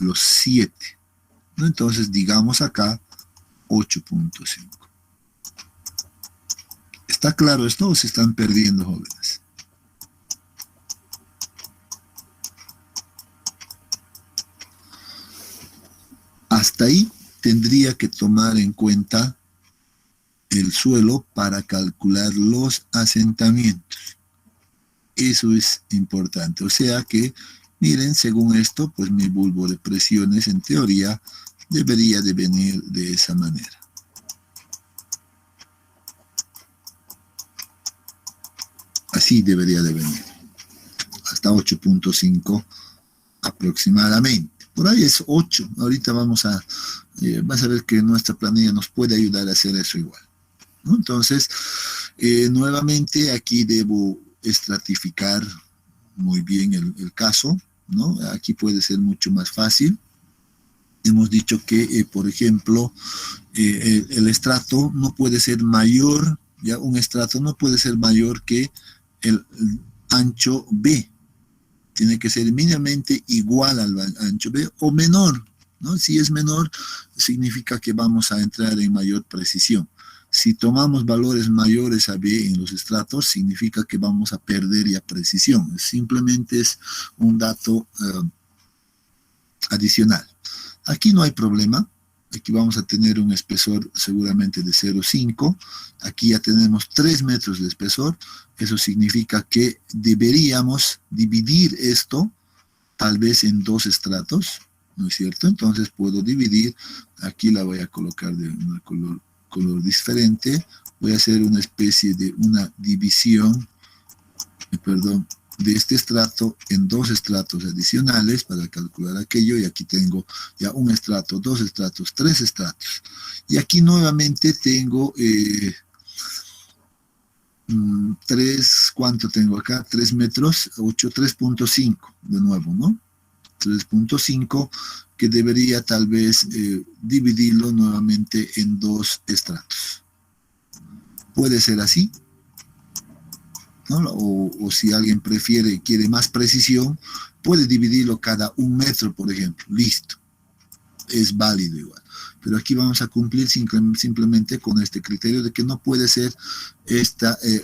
los 7, ¿no? Entonces digamos acá 8.5. ¿Está claro esto o se están perdiendo, jóvenes? Hasta ahí tendría que tomar en cuenta el suelo para calcular los asentamientos. Eso es importante. O sea que, miren, según esto, pues mi bulbo de presiones en teoría debería de venir de esa manera. Así debería de venir, hasta 8.5 aproximadamente. Por ahí es 8. Ahorita vas a ver que nuestra planilla nos puede ayudar a hacer eso igual, ¿no? Entonces, nuevamente aquí debo estratificar muy bien el caso, ¿no? Aquí puede ser mucho más fácil. Hemos dicho que, por ejemplo, el estrato no puede ser mayor, ya un estrato no puede ser mayor que el ancho B. Tiene que ser mínimamente igual al ancho B o menor, ¿no? Si es menor, significa que vamos a entrar en mayor precisión. Si tomamos valores mayores a B en los estratos, significa que vamos a perder ya precisión. Simplemente es un dato adicional. Aquí no hay problema. Aquí vamos a tener un espesor seguramente de 0,5. Aquí ya tenemos 3 metros de espesor. Eso significa que deberíamos dividir esto tal vez en 2 estratos, ¿no es cierto? Entonces puedo dividir, aquí la voy a colocar de un color diferente. Voy a hacer una especie de una división, de este estrato en 2 estratos adicionales para calcular aquello, y aquí tengo ya un estrato, 2 estratos, 3 estratos. Y aquí nuevamente tengo 3, ¿cuánto tengo acá? 3 metros, 8, 3.5 de nuevo, ¿no? 3.5 que debería tal vez dividirlo nuevamente en 2 estratos. Puede ser así, ¿no? O si alguien quiere más precisión, puede dividirlo cada 1 metro, por ejemplo. Listo. Es válido igual. Pero aquí vamos a cumplir simplemente con este criterio de que no puede ser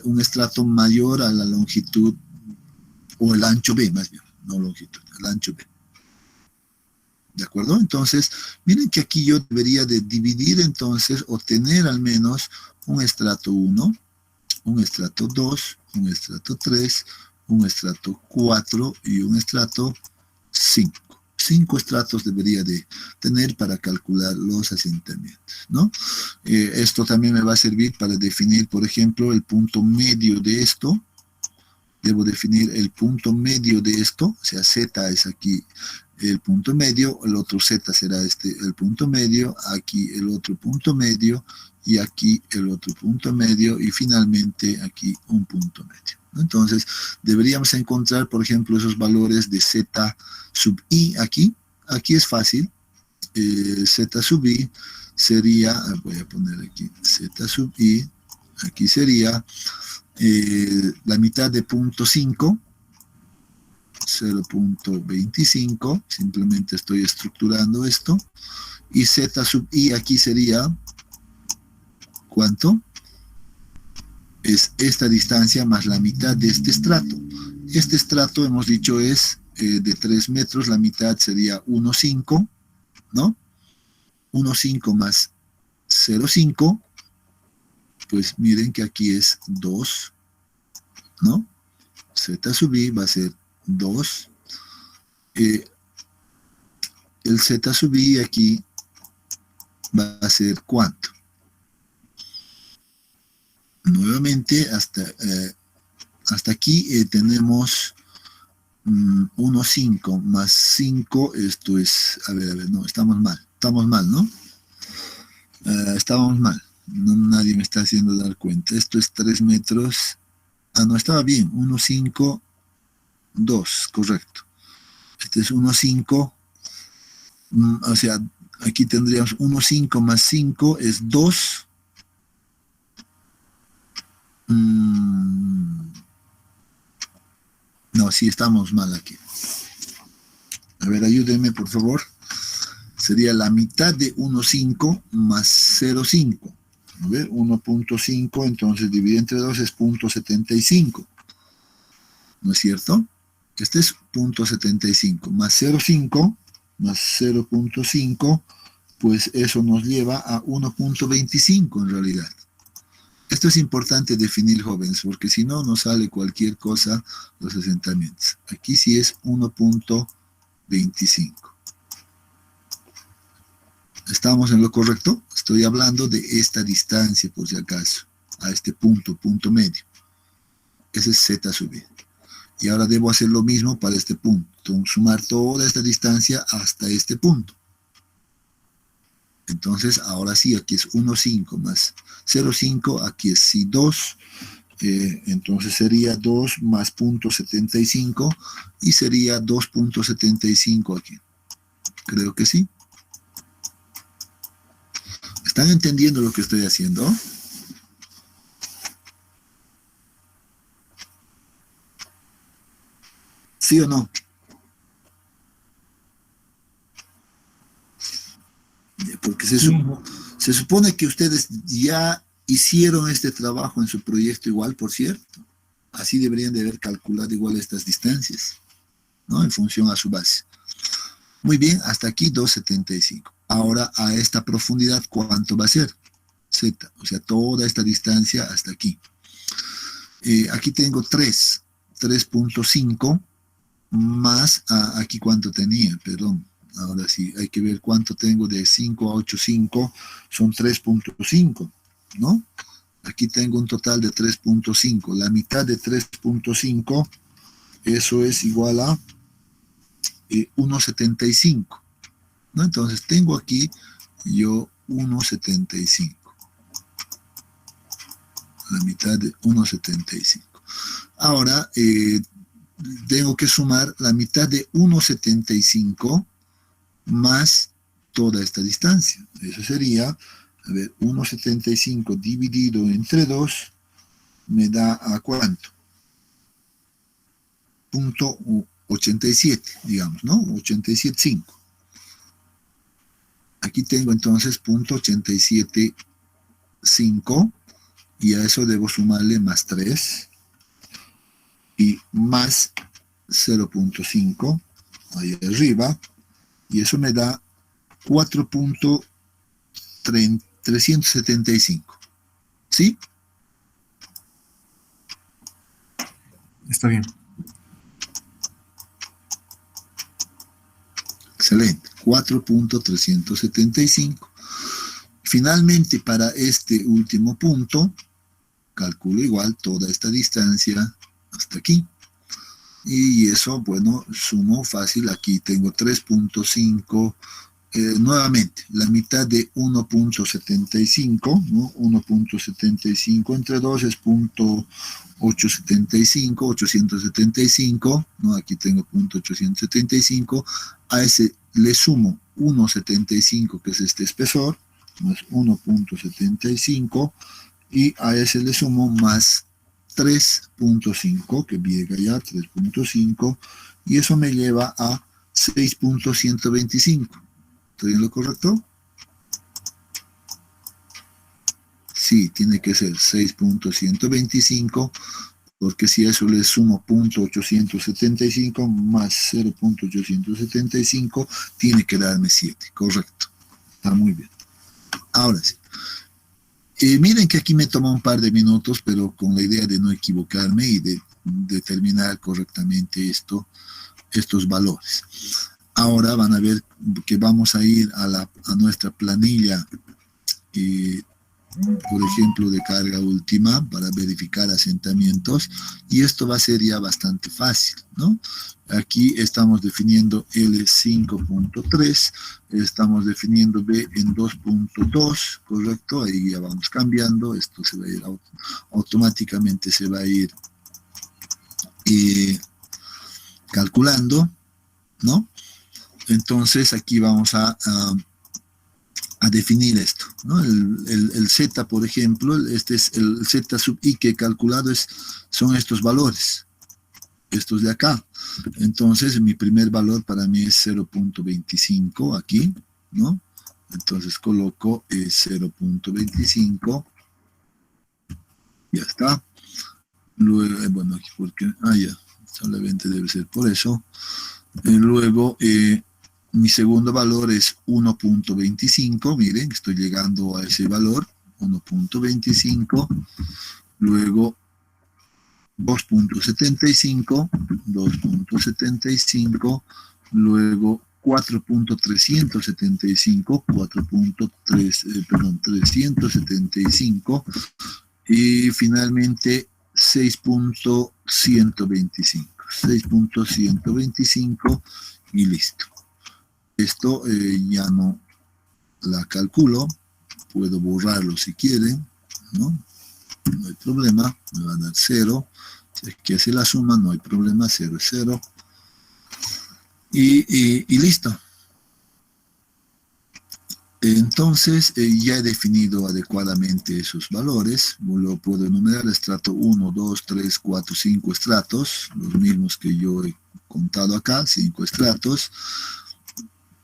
un estrato mayor a la longitud, o el ancho B, más bien, no longitud, el ancho B. ¿De acuerdo? Entonces, miren que aquí yo debería de dividir entonces, o tener al menos un estrato 1, un estrato 2, un estrato 3, un estrato 4 y un estrato 5. 5 estratos debería de tener para calcular los asentamientos, ¿no? Esto también me va a servir para definir, por ejemplo, el punto medio de esto. Debo definir el punto medio de esto, o sea, Z es aquí el punto medio, el otro Z será el punto medio, aquí el otro punto medio, y aquí el otro punto medio, y finalmente aquí un punto medio. Entonces, deberíamos encontrar, por ejemplo, esos valores de Z sub I aquí. Aquí es fácil. Z sub I sería, voy a poner aquí, Z sub I, aquí sería la mitad de punto 5, 0.25, simplemente estoy estructurando esto, y Z sub I aquí sería, ¿cuánto? Es esta distancia más la mitad de este estrato. Este estrato, hemos dicho, es de 3 metros, la mitad sería 1,5, ¿no? 1,5 más 0,5, pues miren que aquí es 2, ¿no? Z sub I va a ser 2. El Z sub I aquí va a ser ¿cuánto? Nuevamente, hasta aquí tenemos 1,5 más 5, esto es, a ver, no, estamos mal, ¿no? Estábamos mal, no, nadie me está haciendo dar cuenta. Esto es 3 metros, no, estaba bien, 1,5, 2, correcto. Este es 1,5, o sea, aquí tendríamos 1,5 más 5 es 2. No, sí estamos mal aquí. A ver, ayúdenme, por favor. Sería la mitad de 1,5 más 0,5. A ver, 1.5, entonces dividir entre 2 es 0.75. ¿No es cierto? Este es 0.75 más 0,5 más 0.5, pues eso nos lleva a 1.25 en realidad. Esto es importante definir, jóvenes, porque si no, nos sale cualquier cosa los asentamientos. Aquí sí es 1.25. ¿Estamos en lo correcto? Estoy hablando de esta distancia, por si acaso, a este punto medio. Ese es Z sub I. Y ahora debo hacer lo mismo para este punto, sumar toda esta distancia hasta este punto. Entonces, ahora sí, aquí es 1,5 más 0,5, aquí es sí 2, entonces sería 2 más 0.75 y sería 2.75 aquí. Creo que sí. ¿Están entendiendo lo que estoy haciendo? ¿Sí o no? Porque se supone que ustedes ya hicieron este trabajo en su proyecto igual, por cierto. Así deberían de haber calculado igual estas distancias, ¿no? En función a su base. Muy bien, hasta aquí 2.75. Ahora, a esta profundidad, ¿cuánto va a ser? Z, o sea, toda esta distancia hasta aquí. Aquí tengo 3.5 más, aquí cuánto tenía, perdón. Ahora sí, hay que ver cuánto tengo de 5 a 8,5, son 3.5, ¿no? Aquí tengo un total de 3.5. La mitad de 3.5, eso es igual a 1.75, ¿no? Entonces tengo aquí yo 1.75. La mitad de 1.75. Ahora, tengo que sumar la mitad de 1.75 más toda esta distancia. Eso sería, a ver, 1.75 dividido entre 2 me da a ¿cuánto? 0.87, digamos, ¿no? 87,5. Aquí tengo entonces 0.87,5 y a eso debo sumarle más 3 y más 0.5 ahí arriba, y eso me da 4.375. ¿Sí? Está bien. Excelente. 4.375. finalmente, para este último punto, calculo igual toda esta distancia hasta aquí. Y eso, bueno, sumo fácil. Aquí tengo 3.5. Nuevamente, la mitad de 1.75, ¿no? 1.75 entre 2 es 875, ¿no? Aquí tengo 0.875, a ese le sumo 1.75, que es este espesor, más 1.75, y a ese le sumo más 3.5, que llega ya, 3.5, y eso me lleva a 6.125. ¿Estoy en lo correcto? Sí, tiene que ser 6.125, porque si a eso le sumo 0.875 más 0.875, tiene que darme 7, correcto. Está muy bien. Ahora sí. Miren que aquí me toma un par de minutos, pero con la idea de no equivocarme y de determinar correctamente estos valores. Ahora van a ver que vamos a ir a nuestra planilla, por ejemplo, de carga última para verificar asentamientos, y esto va a ser ya bastante fácil, ¿no? Aquí estamos definiendo L5.3, estamos definiendo B en 2.2, ¿correcto? Ahí ya vamos cambiando, esto se va a ir automáticamente, se va a ir calculando, ¿no? Entonces aquí vamos a definir esto, ¿no? El Z, por ejemplo, este es el Z sub I que he calculado, son estos valores, estos de acá. Entonces mi primer valor para mí es 0.25 aquí, ¿no? Entonces coloco 0.25, ya está. Luego, bueno, aquí porque, ya, solamente debe ser por eso. Luego, mi segundo valor es 1.25, miren, estoy llegando a ese valor, 1.25, luego 2.75, luego 4.375, 375, y finalmente 6.125, y listo. Esto ya no la calculo, puedo borrarlo si quieren, ¿no? No hay problema, me va a dar 0. Si es que hace la suma, no hay problema, 0 es 0. Y listo. Entonces, ya he definido adecuadamente esos valores. Lo puedo enumerar: estrato 1, 2, 3, 4, 5 estratos, los mismos que yo he contado acá, 5 estratos.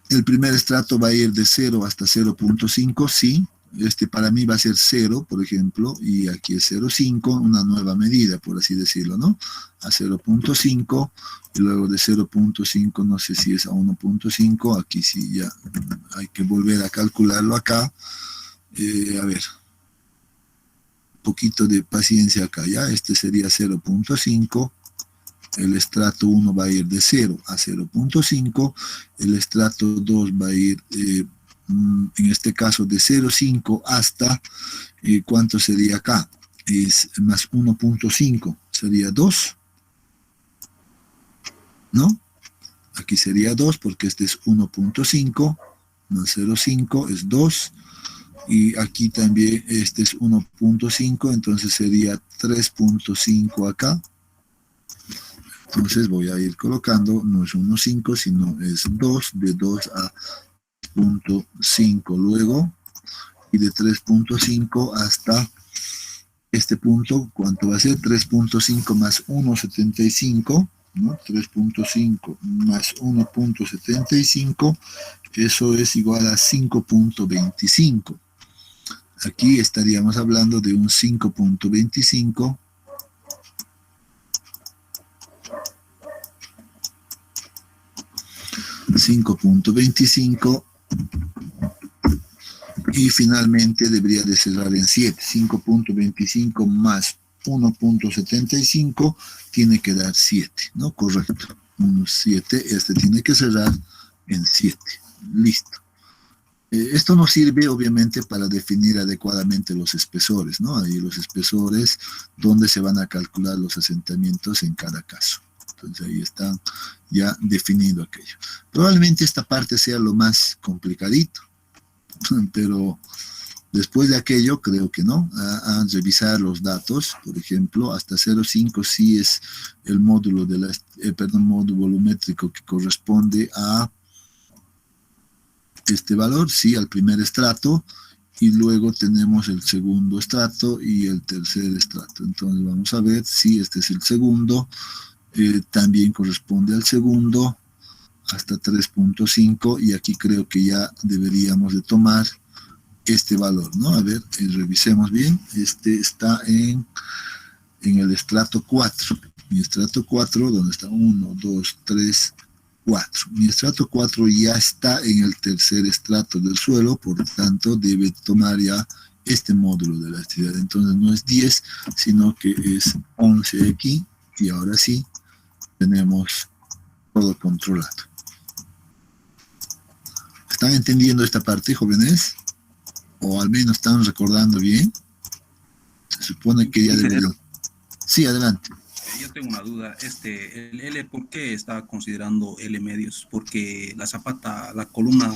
El primer estrato va a ir de 0 hasta 0.5, sí. Este para mí va a ser 0, por ejemplo, y aquí es 0.5, una nueva medida, por así decirlo, ¿no? A 0.5, y luego de 0.5, no sé si es a 1.5, aquí sí ya hay que volver a calcularlo acá. A ver, un poquito de paciencia acá, ¿ya? Este sería 0.5. El estrato 1 va a ir de 0 a 0.5, el estrato 2 va a ir, en este caso, de 0.5 hasta, ¿cuánto sería acá? Es más 1.5, sería 2, ¿no? Aquí sería 2 porque este es 1.5, más 0.5 es 2, y aquí también este es 1.5, entonces sería 3.5 acá. Entonces voy a ir colocando, no es 1.5, sino es 2, de 2 a 3.5 luego, y de 3.5 hasta este punto, ¿cuánto va a ser? 3.5 más 1.75, ¿no? 3.5 más 1.75, eso es igual a 5.25. Aquí estaríamos hablando de un 5.25, y finalmente debería de cerrar en 7. 5.25 más 1.75 tiene que dar 7, ¿no? Correcto. 7, este tiene que cerrar en 7. Listo. Esto nos sirve obviamente para definir adecuadamente los espesores, ¿no? Ahí los espesores donde se van a calcular los asentamientos en cada caso. Entonces ahí están ya definido aquello. Probablemente esta parte sea lo más complicadito, pero después de aquello creo que no. A revisar los datos, por ejemplo, hasta 0,5 sí es el módulo de módulo volumétrico que corresponde a este valor, sí, al primer estrato, y luego tenemos el segundo estrato y el tercer estrato. Entonces vamos a ver si este es el segundo, también corresponde al segundo, hasta 3.5, y aquí creo que ya deberíamos de tomar este valor, ¿no? A ver, revisemos bien, este está en el estrato 4, mi estrato 4, donde está 1, 2, 3, 4. Mi estrato 4 ya está en el tercer estrato del suelo, por lo tanto debe tomar ya este módulo de elasticidad. Entonces no es 10, sino que es 11 aquí, y ahora sí tenemos todo controlado. ¿Están entendiendo esta parte, jóvenes? O al menos están recordando bien. Se supone que ya deberían. Sí, adelante. Yo tengo una duda, el L, ¿por qué está considerando L medios? Porque la zapata, la columna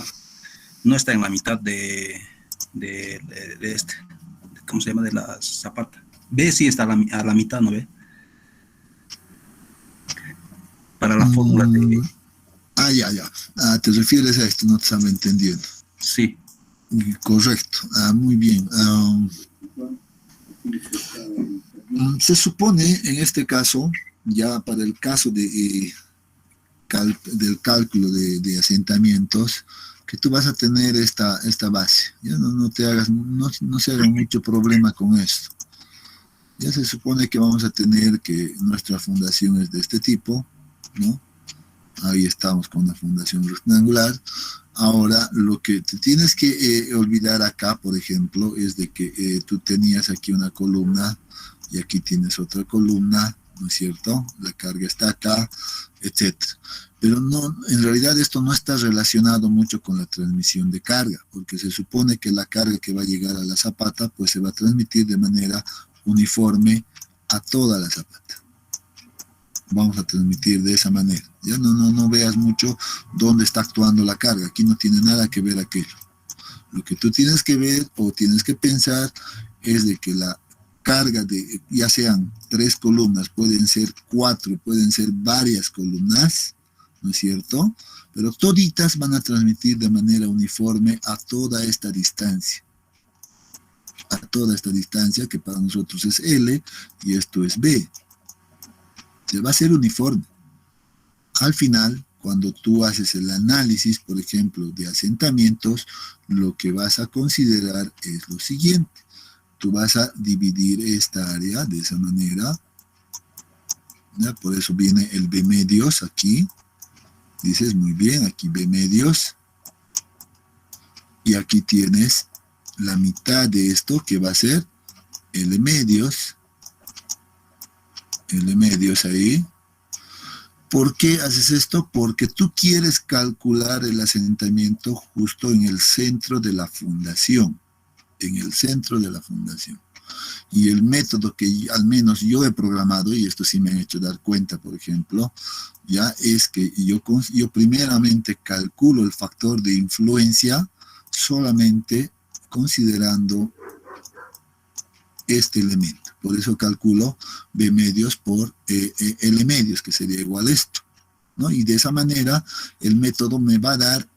no está en la mitad de ¿cómo se llama? De la zapata. B sí está a la mitad, ¿no ve? Para la fórmula de... Ya. Te refieres a esto, no te estaba entendiendo. Sí. Correcto. Muy bien. Se supone, en este caso, ya para el caso del cálculo de asentamientos, que tú vas a tener esta base. Ya no se haga mucho problema con esto. Ya se supone que vamos a tener que nuestra fundación es de este tipo, ¿no? Ahí estamos con la fundación rectangular. Ahora, lo que te tienes que olvidar acá, por ejemplo, es de que tú tenías aquí una columna y aquí tienes otra columna, ¿no es cierto? La carga está acá, etc. Pero no, en realidad esto no está relacionado mucho con la transmisión de carga, porque se supone que la carga que va a llegar a la zapata, pues se va a transmitir de manera uniforme a toda la zapata. Vamos a transmitir de esa manera. Ya no veas mucho dónde está actuando la carga. Aquí no tiene nada que ver aquello. Lo que tú tienes que ver o tienes que pensar es de que la carga de, ya sean 3 columnas, pueden ser 4, pueden ser varias columnas, ¿no es cierto? Pero toditas van a transmitir de manera uniforme a toda esta distancia. A toda esta distancia que para nosotros es L y esto es B. Se va a hacer uniforme. Al final, cuando tú haces el análisis, por ejemplo, de asentamientos, lo que vas a considerar es lo siguiente. Tú vas a dividir esta área de esa manera. ¿Ya? Por eso viene el B medios aquí. Dices, muy bien, aquí B medios. Y aquí tienes la mitad de esto que va a ser L medios. L medios ahí. ¿Por qué haces esto? Porque tú quieres calcular el asentamiento justo en el centro de la fundación. En el centro de la fundación. Y el método que al menos yo he programado, y esto sí me han hecho dar cuenta, por ejemplo, ya es que yo primeramente calculo el factor de influencia solamente considerando este elemento. Por eso calculo B medios por L medios, que sería igual a esto, ¿no? Y de esa manera el método me va a dar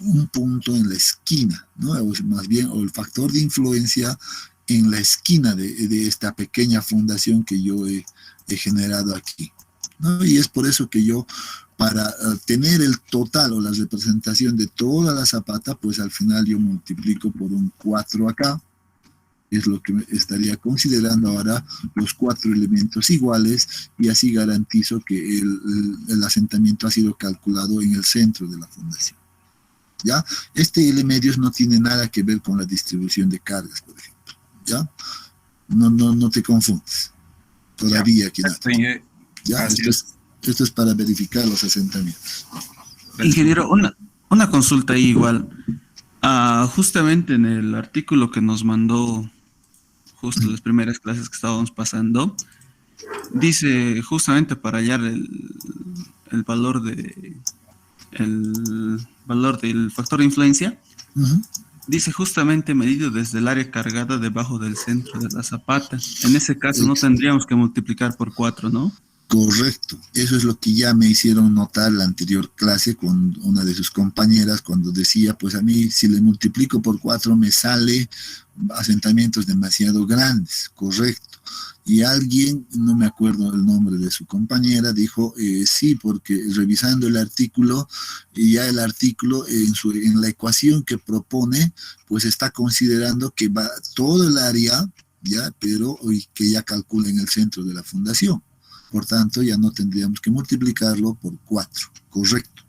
un punto en la esquina, ¿no? O más bien, o el factor de influencia en la esquina de esta pequeña fundación que yo he generado aquí, ¿no? Y es por eso que yo, para tener el total o la representación de toda la zapata, pues al final yo multiplico por un 4 acá. Es lo que estaría considerando ahora los 4 elementos iguales, y así garantizo que el asentamiento ha sido calculado en el centro de la fundación. ¿Ya? Este L medios no tiene nada que ver con la distribución de cargas, por ejemplo. ¿Ya? No te confundes. Todavía aquí nada. ¿Ya? Esto es para verificar los asentamientos. Ingeniero, una consulta ahí igual. Justamente en el artículo que nos mandó, justo las primeras clases que estábamos pasando, dice justamente para hallar el valor del factor de influencia, Ujú. dice justamente medido desde el área cargada debajo del centro de la zapata. En ese caso no tendríamos que multiplicar por 4, ¿no? Correcto, eso es lo que ya me hicieron notar la anterior clase con una de sus compañeras cuando decía, pues a mí si le multiplico por 4 me sale asentamientos demasiado grandes, correcto. Y alguien, no me acuerdo el nombre de su compañera, dijo, sí, porque revisando el artículo, ya el artículo en la ecuación que propone, pues está considerando que va todo el área, ya, pero que ya calcula en el centro de la fundación. Por tanto, ya no tendríamos que multiplicarlo por 4, correcto.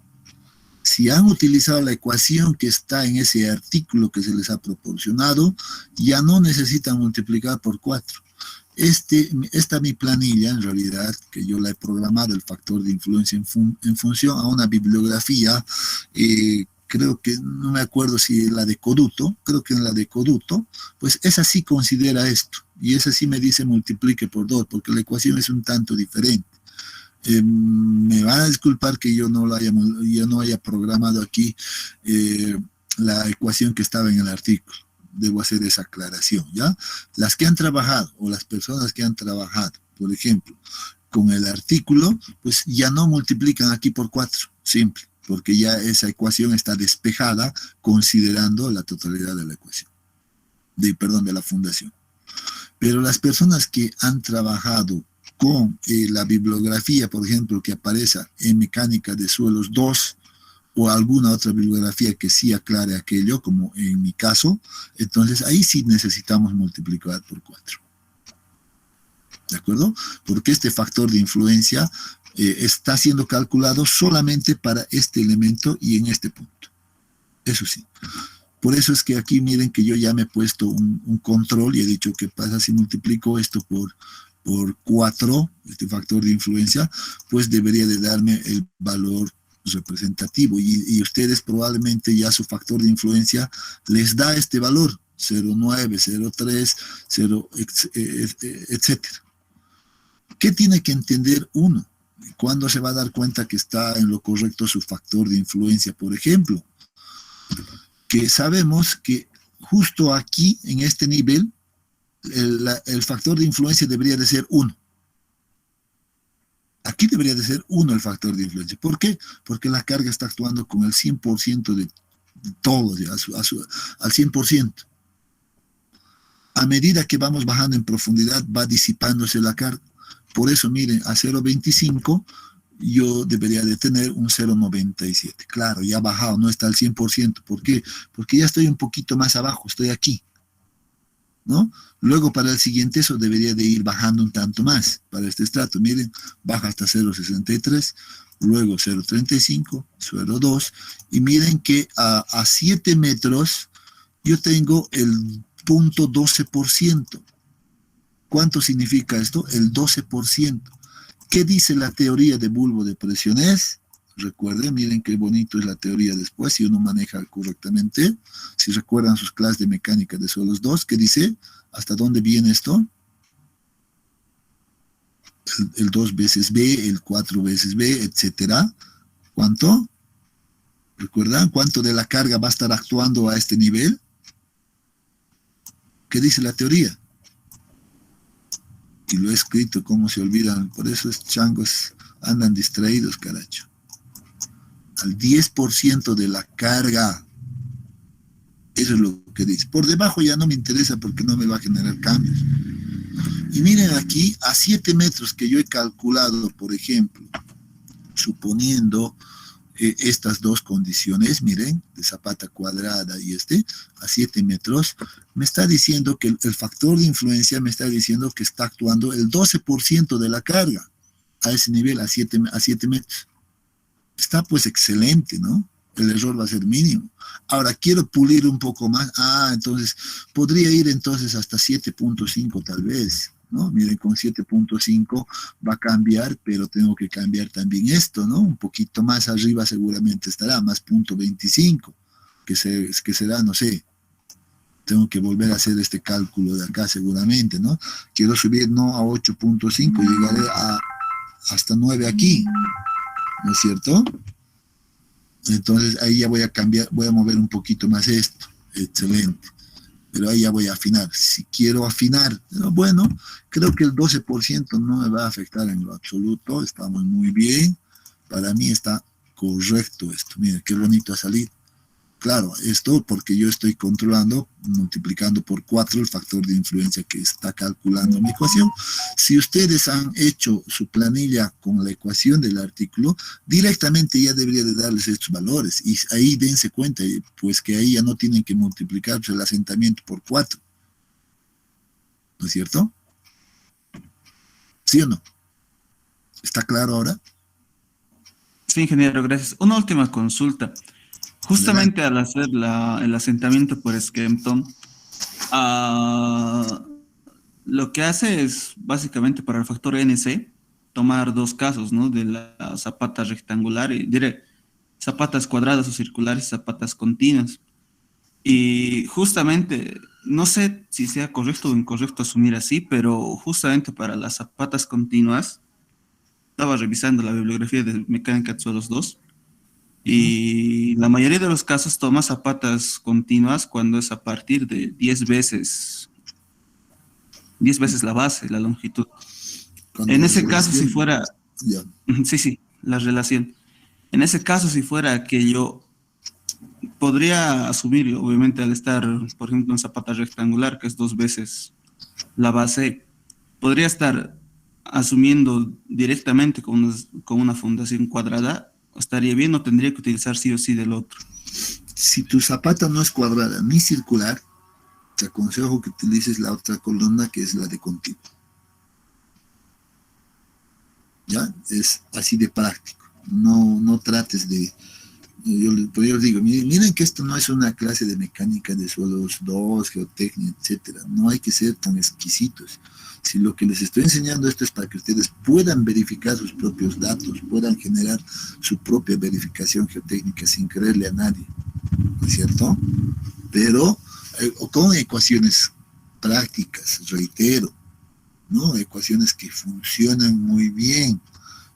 Si han utilizado la ecuación que está en ese artículo que se les ha proporcionado, ya no necesitan multiplicar por 4. Esta mi planilla, en realidad, que yo la he programado, el factor de influencia en función a una bibliografía, creo que, no me acuerdo si la de Coduto, creo que en la de Coduto, pues esa sí considera esto, y esa sí me dice multiplique por 2, porque la ecuación es un tanto diferente. Me van a disculpar que yo no haya programado aquí la ecuación que estaba en el artículo. Debo hacer esa aclaración, ¿ya? Las que han trabajado, o las personas que han trabajado, por ejemplo, con el artículo, pues ya no multiplican aquí por 4, simple, porque ya esa ecuación está despejada considerando la totalidad de la ecuación, de la fundación. Pero las personas que han trabajado con la bibliografía, por ejemplo, que aparece en Mecánica de Suelos 2, o alguna otra bibliografía que sí aclare aquello, como en mi caso, entonces ahí sí necesitamos multiplicar por 4. ¿De acuerdo? Porque este factor de influencia está siendo calculado solamente para este elemento y en este punto. Eso sí. Por eso es que aquí miren que yo ya me he puesto un control y he dicho qué pasa si multiplico esto por 4, este factor de influencia, pues debería de darme el valor representativo y ustedes probablemente ya su factor de influencia les da este valor 0,9, 0,3, 0, etcétera. ¿Qué tiene que entender uno? ¿Cuándo se va a dar cuenta que está en lo correcto su factor de influencia? Por ejemplo, que sabemos que justo aquí en este nivel el factor de influencia debería de ser 1. Aquí debería de ser 1 el factor de influencia. ¿Por qué? Porque la carga está actuando con el 100% de todo, al 100%. A medida que vamos bajando en profundidad, va disipándose la carga. Por eso, miren, a 0,25 yo debería de tener un 0,97. Claro, ya ha bajado, no está al 100%. ¿Por qué? Porque ya estoy un poquito más abajo, estoy aquí, ¿no? Luego para el siguiente eso debería de ir bajando un tanto más para este estrato. Miren, baja hasta 0,63, luego 0,35, 0,2 y miren que a 7 metros yo tengo el 0,12%. ¿Cuánto significa esto? El 12%. ¿Qué dice la teoría de bulbo de presiones? Recuerden, miren qué bonito es la teoría después, si uno maneja correctamente. Si recuerdan sus clases de Mecánica de Suelos 2, ¿qué dice? ¿Hasta dónde viene esto? El 2 veces B, el 4 veces B, etcétera. ¿Cuánto? ¿Recuerdan cuánto de la carga va a estar actuando a este nivel? ¿Qué dice la teoría? Y lo he escrito, ¿cómo se olvidan? Por eso estos changos andan distraídos, caracho. Al 10% de la carga. Eso es lo que dice. Por debajo ya no me interesa porque no me va a generar cambios. Y miren aquí, a 7 metros que yo he calculado, por ejemplo, suponiendo estas dos condiciones, miren, de zapata cuadrada y a 7 metros, me está diciendo que el factor de influencia me está diciendo que está actuando el 12% de la carga a ese nivel, a 7 metros. Está pues excelente, ¿no? El error va a ser mínimo. Ahora, quiero pulir un poco más. Entonces, podría ir entonces hasta 7.5 tal vez, ¿no? Miren, con 7.5 va a cambiar, pero tengo que cambiar también esto, ¿no? Un poquito más arriba seguramente estará, más 0.25. que será, no sé, tengo que volver a hacer este cálculo de acá seguramente, ¿no? Quiero subir no a 8.5, llegaré hasta 9 aquí, ¿no es cierto? Entonces ahí ya voy a cambiar, voy a mover un poquito más esto, excelente. Pero ahí ya voy a afinar. Si quiero afinar, bueno, creo que el 12% no me va a afectar en lo absoluto, estamos muy bien. Para mí está correcto esto. Mira, qué bonito ha salido. Claro, esto porque yo estoy controlando, multiplicando por 4 el factor de influencia que está calculando mi ecuación. Si ustedes han hecho su planilla con la ecuación del artículo, directamente ya debería de darles estos valores. Y ahí dense cuenta, pues que ahí ya no tienen que multiplicarse el asentamiento por 4. ¿No es cierto? ¿Sí o no? ¿Está claro ahora? Sí, ingeniero, gracias. Una última consulta. Justamente al hacer el asentamiento por Skempton, lo que hace es básicamente para el factor NC tomar dos casos, ¿no? De la zapata rectangular y diré zapatas cuadradas o circulares y zapatas continuas. Y justamente, no sé si sea correcto o incorrecto asumir así, pero justamente para las zapatas continuas, estaba revisando la bibliografía de Mecánica de Suelos 2. Y la mayoría de los casos toma zapatas continuas cuando es a partir de 10 veces la base, la longitud. En ese caso, si fuera... Ya. Sí, la relación. En ese caso, si fuera que yo podría asumir, obviamente al estar, por ejemplo, en zapata rectangular, que es 2 veces la base, podría estar asumiendo directamente con una fundación cuadrada. ¿Estaría bien o tendría que utilizar sí o sí del otro? Si tu zapata no es cuadrada ni circular, te aconsejo que utilices la otra columna que es la de continuo. ¿Ya? Es así de práctico. No trates de... Yo les digo, miren que esto no es una clase de mecánica de suelos 2, geotecnia, etcétera. No hay que ser tan exquisitos. Si lo que les estoy enseñando esto es para que ustedes puedan verificar sus propios datos, puedan generar su propia verificación geotécnica sin creerle a nadie, ¿no es cierto? Pero con ecuaciones prácticas, reitero, ¿no? Ecuaciones que funcionan muy bien,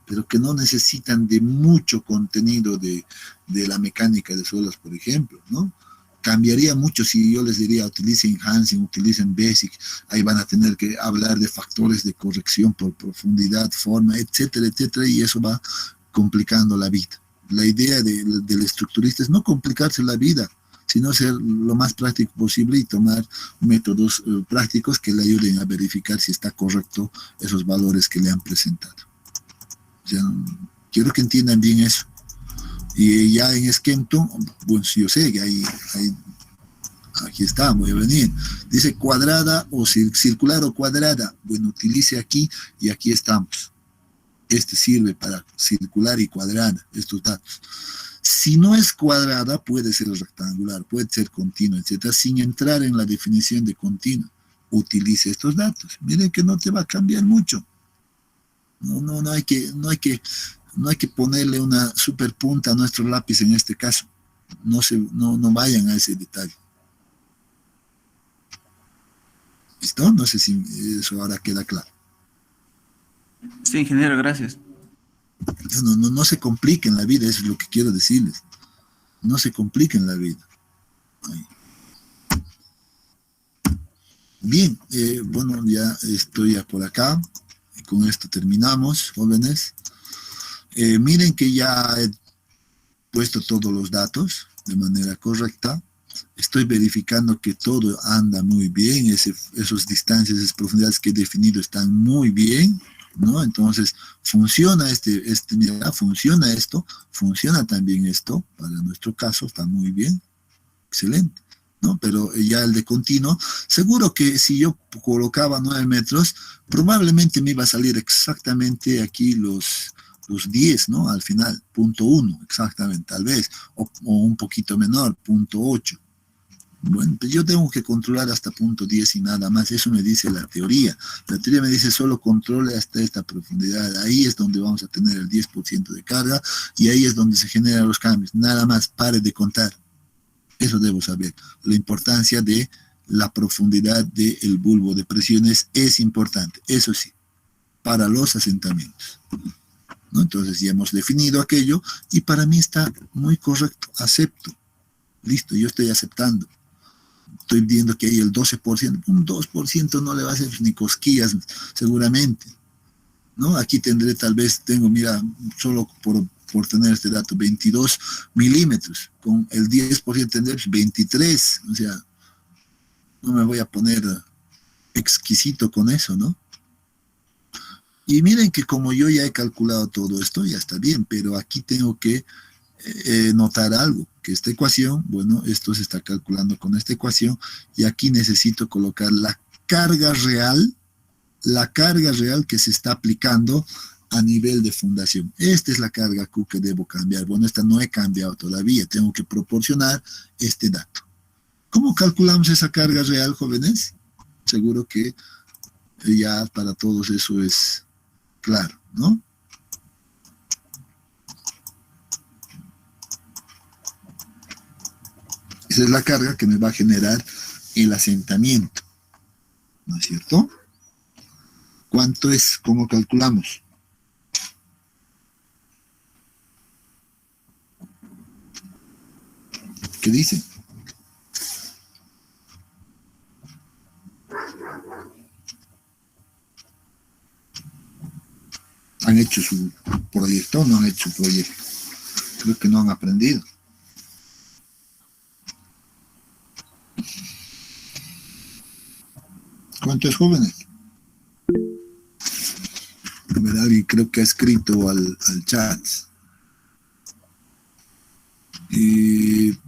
pero que no necesitan de mucho contenido de la mecánica de suelos, por ejemplo, ¿no? Cambiaría mucho si yo les diría utilicen Hansen, utilicen Basic, ahí van a tener que hablar de factores de corrección por profundidad, forma, etcétera, etcétera, y eso va complicando la vida. La idea del estructurista es no complicarse la vida, sino ser lo más práctico posible y tomar métodos prácticos que le ayuden a verificar si está correcto esos valores que le han presentado. O sea, quiero que entiendan bien eso. Y ya en Skempton, bueno, yo sé que aquí está, voy a venir. Dice cuadrada o circular o cuadrada. Bueno, utilice aquí y aquí estamos. Este sirve para circular y cuadrada, estos datos. Si no es cuadrada, puede ser rectangular, puede ser continua, etcétera, sin entrar en la definición de continua. Utilice estos datos. Miren que no te va a cambiar mucho. No hay que ponerle una super punta a nuestro lápiz en este caso. No vayan a ese detalle. ¿Listo? No sé si eso ahora queda claro. Sí, ingeniero, gracias. No se compliquen la vida, eso es lo que quiero decirles. No se compliquen la vida. Ahí. Bien, bueno, ya estoy ya por acá. Con esto terminamos, jóvenes. Miren que ya he puesto todos los datos de manera correcta. Estoy verificando que todo anda muy bien. Esas distancias, esas profundidades que he definido están muy bien, ¿no? Entonces, funciona mira, funciona esto, funciona también esto. Para nuestro caso está muy bien. Excelente. ¿No? Pero ya el de continuo, seguro que si yo colocaba 9 metros, probablemente me iba a salir exactamente aquí los 10, ¿no? Al final, 0.1, exactamente, tal vez, o un poquito menor, 0.8. Bueno, pues yo tengo que controlar hasta 0.10 y nada más, eso me dice la teoría. La teoría me dice solo controle hasta esta profundidad, ahí es donde vamos a tener el 10% de carga y ahí es donde se generan los cambios, nada más, pare de contar. Eso debo saber. La importancia de la profundidad del bulbo de presiones es importante, eso sí, para los asentamientos, ¿no? Entonces ya hemos definido aquello y para mí está muy correcto, acepto. Listo, yo estoy aceptando. Estoy viendo que hay el 12%, un 2% no le va a hacer ni cosquillas seguramente, ¿no? Aquí tendré tal vez, mira, solo por tener este dato, 22 milímetros, con el 10% tendré 23, o sea, no me voy a poner exquisito con eso, ¿no? Y miren que como yo ya he calculado todo esto, ya está bien, pero aquí tengo que notar algo, que esta ecuación, bueno, esto se está calculando con esta ecuación, y aquí necesito colocar la carga real que se está aplicando a nivel de fundación. Esta es la carga Q que debo cambiar. Bueno, esta no he cambiado todavía, tengo que proporcionar este dato. ¿Cómo calculamos esa carga real, jóvenes? Seguro que ya para todos eso es claro, ¿no? Esa es la carga que me va a generar el asentamiento, ¿no es cierto? ¿Cuánto es? ¿Cómo calculamos? ¿Qué dice? ¿Han hecho su proyecto o no han hecho su proyecto? Creo que no han aprendido. ¿Cuántos jóvenes? A ver, alguien creo que ha escrito al chat.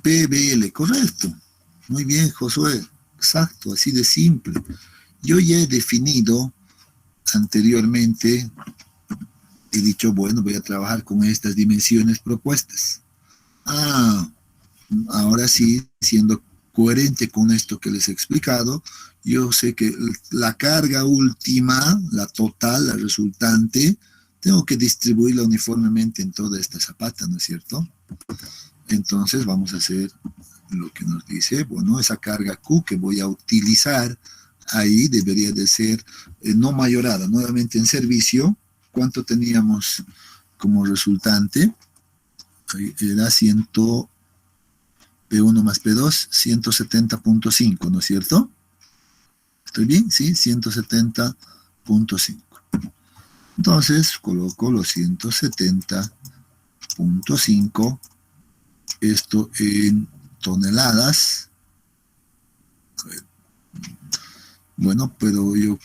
PBL, correcto. Muy bien, Josué. Exacto, así de simple. Yo ya he definido anteriormente, he dicho, bueno, voy a trabajar con estas dimensiones propuestas. Ahora sí, siendo coherente con esto que les he explicado, yo sé que la carga última, la total, la resultante, tengo que distribuirla uniformemente en toda esta zapata, ¿no es cierto? Entonces vamos a hacer lo que nos dice, bueno, esa carga Q que voy a utilizar ahí debería de ser no mayorada. Nuevamente en servicio, ¿cuánto teníamos como resultante? Era P1 más P2, 170.5, ¿no es cierto? ¿Estoy bien? Sí, 170.5. Entonces coloco los 170.5, esto en toneladas. A ver. Bueno, pero yo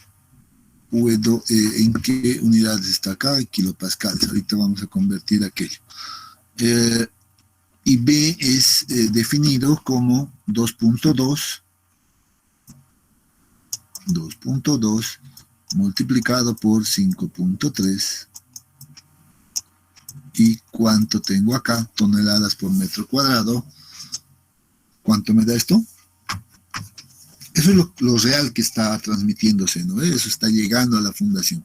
puedo, ¿en qué unidades está acá? Kilopascales. Ahorita vamos a convertir aquello. Y B es definido como 2.2 multiplicado por 5.3. ¿Y cuánto tengo acá? Toneladas por metro cuadrado. ¿Cuánto me da esto? Eso es lo real que está transmitiéndose, ¿no? Eso está llegando a la fundación.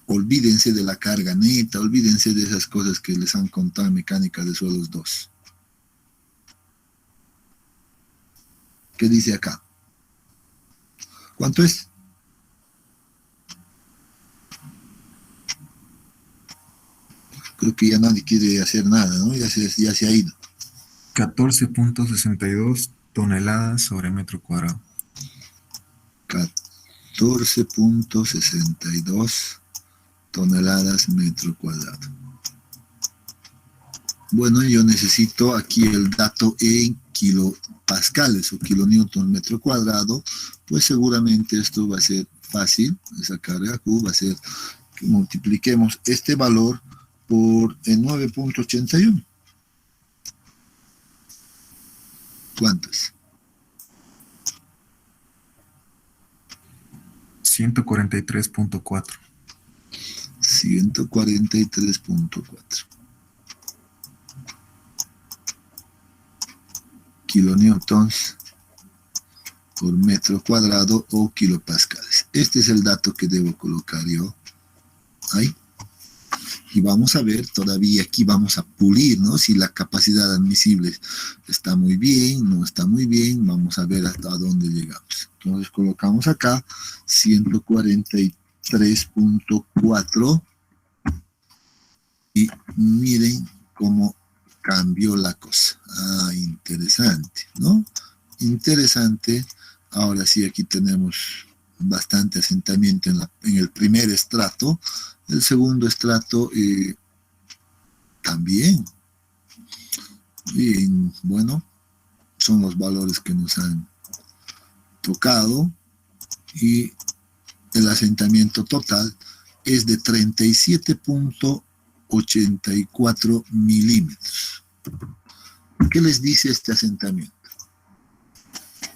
Olvídense de la carga neta, olvídense de esas cosas que les han contado en mecánica de suelos 2. ¿Qué dice acá? ¿Cuánto es? Creo que ya nadie quiere hacer nada, ¿no? Ya se ha ido. 14.62 toneladas sobre metro cuadrado. 14.62 toneladas metro cuadrado. Bueno, yo necesito aquí el dato en kilopascales o kilonewton metro cuadrado, pues seguramente esto va a ser fácil, esa carga Q va a ser que multipliquemos este valor por el 9.81. ¿Cuánto es? 143.4. 143.4 kilonewtons por metro cuadrado o kilopascales. Este es el dato que debo colocar yo ahí. Y vamos a ver, todavía aquí vamos a pulir, ¿no? Si la capacidad admisible está muy bien, no está muy bien, vamos a ver hasta dónde llegamos. Entonces colocamos acá 143.4 y miren cómo cambió la cosa. Ah, interesante, ¿no? Interesante. Ahora sí, aquí tenemos bastante asentamiento en el primer estrato. El segundo estrato también. Y bueno, son los valores que nos han tocado. Y el asentamiento total es de 37.84 milímetros. ¿Qué les dice este asentamiento?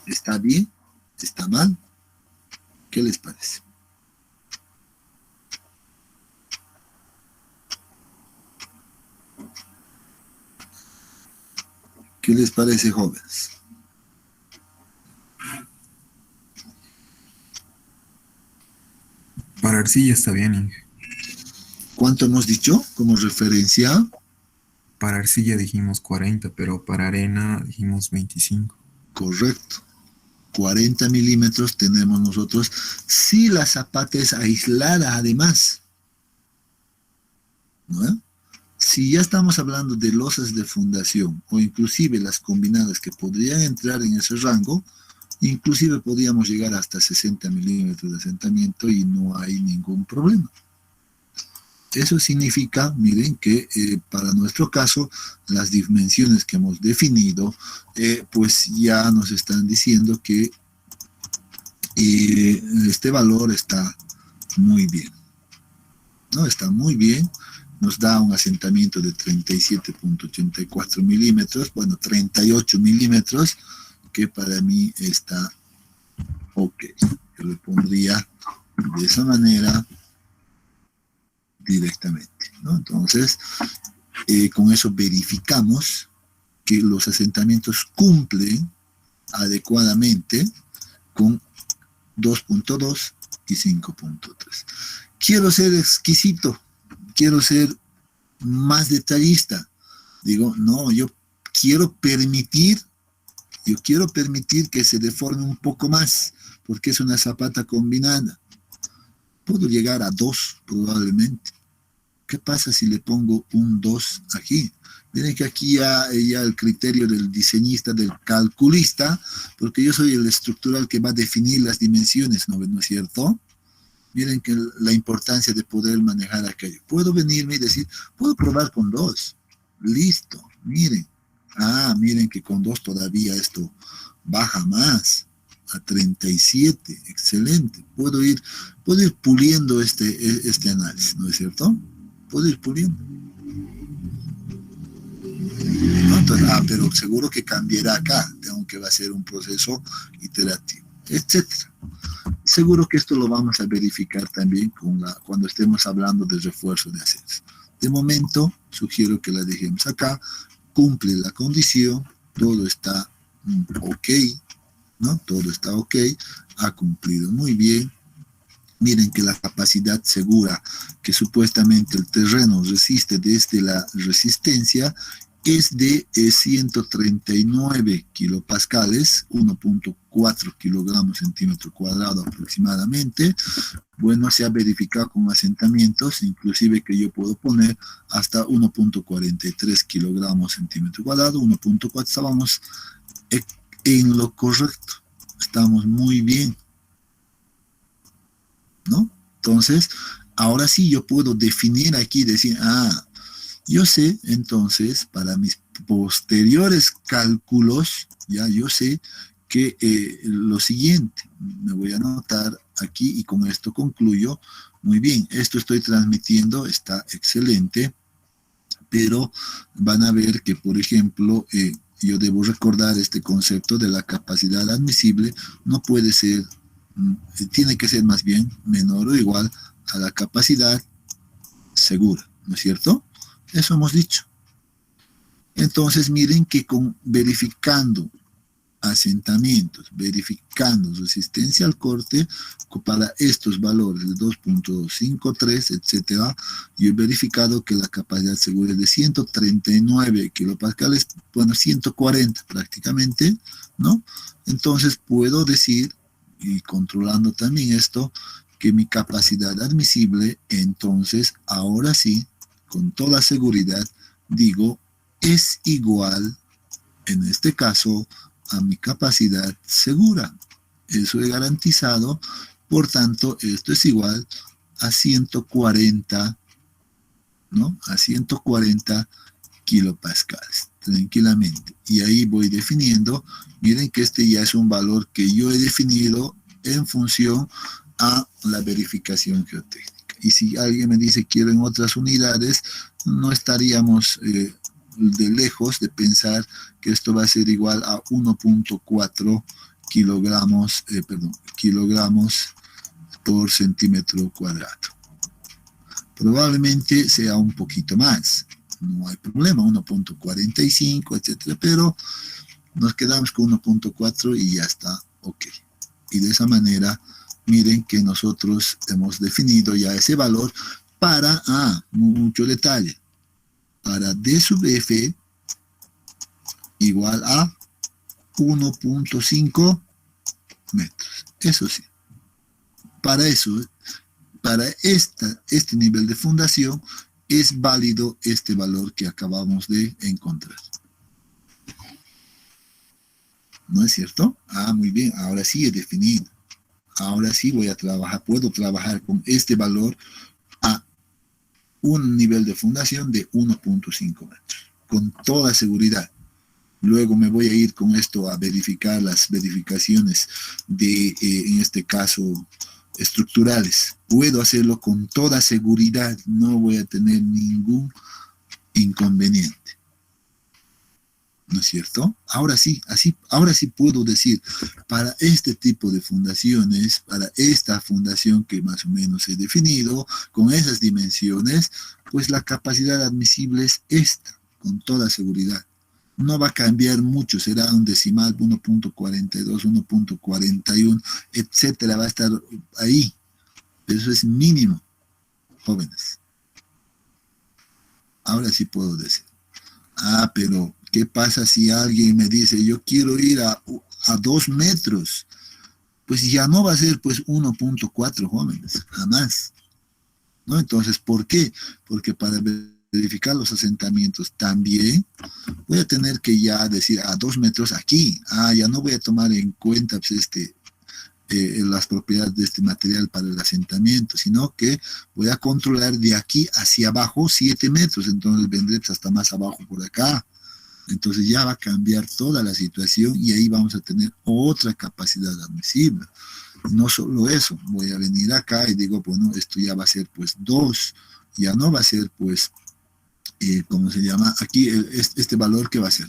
¿Está bien? ¿Está mal? ¿Qué les parece? ¿Qué les parece, jóvenes? Para arcilla está bien, Inge. ¿Cuánto hemos dicho como referencia? Para arcilla dijimos 40, pero para arena dijimos 25. Correcto. 40 milímetros tenemos nosotros si la zapata es aislada además, ¿no? Si ya estamos hablando de losas de fundación o inclusive las combinadas que podrían entrar en ese rango, inclusive podríamos llegar hasta 60 milímetros de asentamiento y no hay ningún problema. Eso significa, miren, que para nuestro caso, las dimensiones que hemos definido, pues ya nos están diciendo que este valor está muy bien, ¿no? Está muy bien, nos da un asentamiento de 37.84 milímetros, bueno, 38 milímetros, que para mí está ok. Yo le pondría de esa manera directamente, ¿no? Entonces, con eso verificamos que los asentamientos cumplen adecuadamente con 2.2 y 5.3. Quiero ser exquisito, quiero ser más detallista. Digo, no, yo quiero permitir que se deforme un poco más, porque es una zapata combinada. Puedo llegar a 2 probablemente. ¿Qué pasa si le pongo un 2 aquí? Miren que aquí ya el criterio del diseñista, del calculista, porque yo soy el estructural que va a definir las dimensiones, ¿no es cierto? Miren que la importancia de poder manejar aquello. Puedo venirme y decir, puedo probar con 2. Listo, miren. Ah, miren que con 2 todavía esto baja más, a 37, excelente. Puedo ir puliendo este análisis, ¿no es cierto? Puedo ir puliendo. ¿No? Entonces, pero seguro que cambiará acá, aunque va a ser un proceso iterativo, etcétera. Seguro que esto lo vamos a verificar también cuando estemos hablando del refuerzo de acceso. De momento, sugiero que la dejemos acá, cumple la condición, todo está ok, ¿no? Todo está ok, ha cumplido muy bien. Miren que la capacidad segura que supuestamente el terreno resiste desde la resistencia es de 139 kilopascales, 1.4 kilogramos centímetro cuadrado aproximadamente. Bueno, se ha verificado con asentamientos, inclusive que yo puedo poner hasta 1.43 kilogramos centímetro cuadrado, 1.4, estábamos en lo correcto, estamos muy bien, ¿no? Entonces, ahora sí yo puedo definir aquí, decir, yo sé, entonces, para mis posteriores cálculos, ya yo sé que lo siguiente, me voy a anotar aquí y con esto concluyo. Muy bien, esto estoy transmitiendo, está excelente, pero van a ver que, por ejemplo, yo debo recordar este concepto de la capacidad admisible, no puede ser, tiene que ser más bien menor o igual a la capacidad segura, ¿no es cierto? Eso hemos dicho. Entonces miren que verificando asentamientos, verificando resistencia al corte para estos valores de 2.53, etcétera, yo he verificado que la capacidad segura es de 139 kilopascales, bueno, 140 prácticamente, ¿no? Entonces puedo decir, y controlando también esto, que mi capacidad admisible, entonces, ahora sí, con toda seguridad, digo, es igual, en este caso, a mi capacidad segura. Eso he garantizado, por tanto, esto es igual a 140, ¿no? A 140 kilopascales, tranquilamente. Y ahí voy definiendo, miren que este ya es un valor que yo he definido en función a la verificación geotécnica. Y si alguien me dice quiero en otras unidades, no estaríamos de lejos de pensar que esto va a ser igual a 1.4 kilogramos por centímetro cuadrado. Probablemente sea un poquito más, no hay problema, 1.45, etcétera, pero nos quedamos con 1.4 y ya está, ok. Y de esa manera, miren que nosotros hemos definido ya ese valor para, mucho detalle, para D sub F igual a 1.5 metros. Eso sí. Para eso, para este nivel de fundación, es válido este valor que acabamos de encontrar. ¿No es cierto? Muy bien. Ahora sí he definido. Ahora sí puedo trabajar con este valor a un nivel de fundación de 1.5 metros, con toda seguridad. Luego me voy a ir con esto a verificar las verificaciones de, en este caso, estructurales. Puedo hacerlo con toda seguridad, no voy a tener ningún inconveniente. ¿No es cierto? Ahora sí puedo decir, para este tipo de fundaciones, para esta fundación que más o menos he definido, con esas dimensiones, pues la capacidad admisible es esta, con toda seguridad. No va a cambiar mucho, será un decimal 1.42, 1.41, etcétera, va a estar ahí. Eso es mínimo, jóvenes. Ahora sí puedo decir. Pero ¿qué pasa si alguien me dice, yo quiero ir a 2 metros? Pues ya no va a ser pues 1.4, jóvenes, jamás. ¿No? Entonces, ¿por qué? Porque para verificar los asentamientos también voy a tener que ya decir a 2 metros aquí. Ya no voy a tomar en cuenta pues, las propiedades de este material para el asentamiento, sino que voy a controlar de aquí hacia abajo 7 metros, entonces vendré pues, hasta más abajo por acá. Entonces ya va a cambiar toda la situación y ahí vamos a tener otra capacidad admisible. No solo eso, voy a venir acá y digo, bueno, esto ya va a ser pues 2, ya no va a ser pues, ¿cómo se llama? Aquí este valor que va a ser.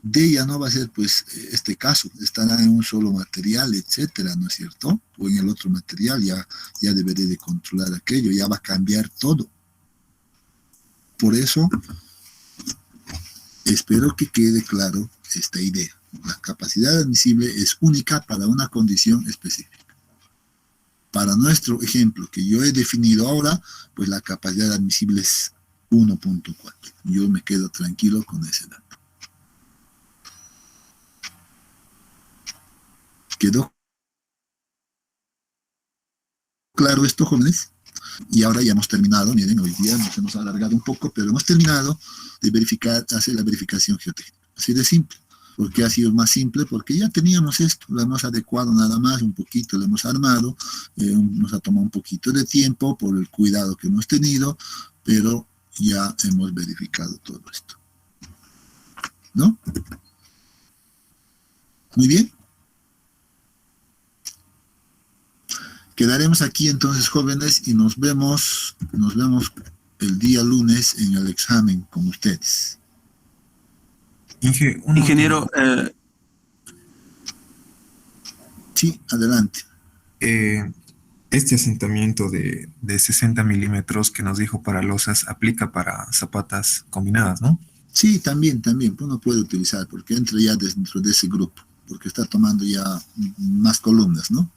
D ya no va a ser pues este caso, estará en un solo material, etcétera, ¿no es cierto? O en el otro material, ya deberé de controlar aquello, ya va a cambiar todo. Por eso, espero que quede claro esta idea. La capacidad admisible es única para una condición específica. Para nuestro ejemplo que yo he definido ahora, pues la capacidad admisible es 1.4. Yo me quedo tranquilo con ese dato. ¿Quedó claro esto, jóvenes? Y ahora ya hemos terminado, miren, hoy día nos hemos alargado un poco, pero hemos terminado de hacer la verificación geotécnica. Así de simple. ¿Por qué ha sido más simple? Porque ya teníamos esto, lo hemos adecuado nada más, un poquito lo hemos armado, nos ha tomado un poquito de tiempo por el cuidado que hemos tenido, pero ya hemos verificado todo esto. ¿No? Muy bien. Quedaremos aquí entonces, jóvenes, y nos vemos el día lunes en el examen con ustedes. Ingeniero, Sí, adelante. Este asentamiento de 60 milímetros que nos dijo para losas aplica para zapatas combinadas, ¿no? Sí, también, uno puede utilizar, porque entra ya dentro de ese grupo, porque está tomando ya más columnas, ¿no?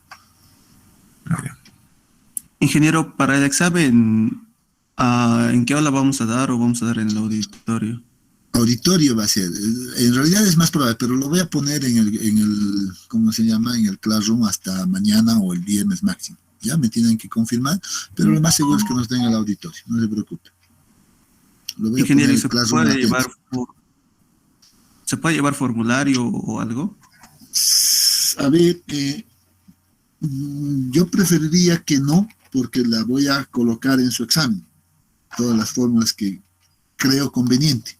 Ingeniero, para el examen, ¿en qué aula vamos a dar o vamos a dar en el auditorio? Auditorio va a ser, en realidad es más probable, pero lo voy a poner en el, ¿cómo se llama? En el Classroom hasta mañana o el viernes máximo. Ya me tienen que confirmar, pero lo más seguro es que nos den el auditorio, no se preocupe. Lo voy a poner Ingeniero, en ¿y el se Classroom puede latente. llevar formulario o algo? A ver, yo preferiría que no, porque la voy a colocar en su examen, todas las fórmulas que creo conveniente.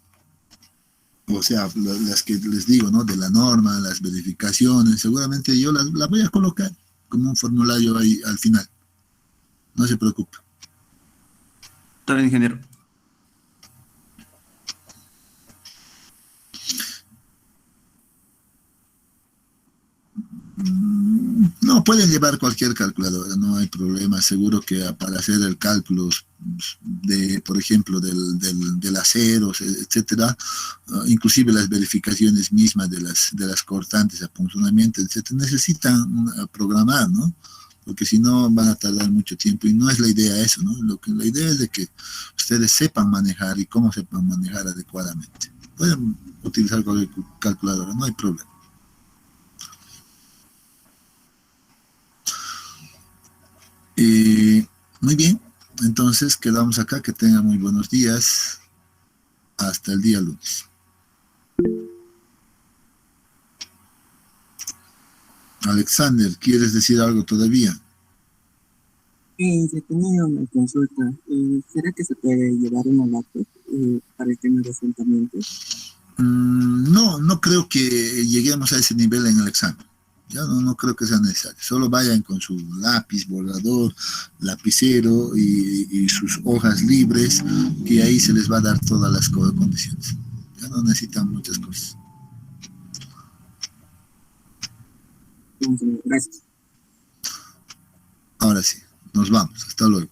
O sea, las que les digo, ¿no? De la norma, las verificaciones, seguramente yo las voy a colocar como un formulario ahí al final. No se preocupe. Está bien, ingeniero. No, pueden llevar cualquier calculadora, no hay problema. Seguro que para hacer el cálculo de, por ejemplo, del acero, etcétera, inclusive las verificaciones mismas de las cortantes a punzonamiento, etcétera, necesitan programar, ¿no? Porque si no van a tardar mucho tiempo y no es la idea eso, ¿no? La idea es de que ustedes sepan manejar y cómo sepan manejar adecuadamente. Pueden utilizar cualquier calculadora, no hay problema. Muy bien, entonces quedamos acá, que tengan muy buenos días, hasta el día lunes. Alexander, ¿quieres decir algo todavía? Se tenía una consulta. ¿Será que se puede llevar una laptop para el tema de asentamientos? No, no creo que lleguemos a ese nivel en el examen. Ya no creo que sea necesario. Solo vayan con su lápiz, borrador, lapicero y sus hojas libres, que ahí se les va a dar todas las condiciones. Ya no necesitan muchas cosas. Gracias. Ahora sí, nos vamos. Hasta luego.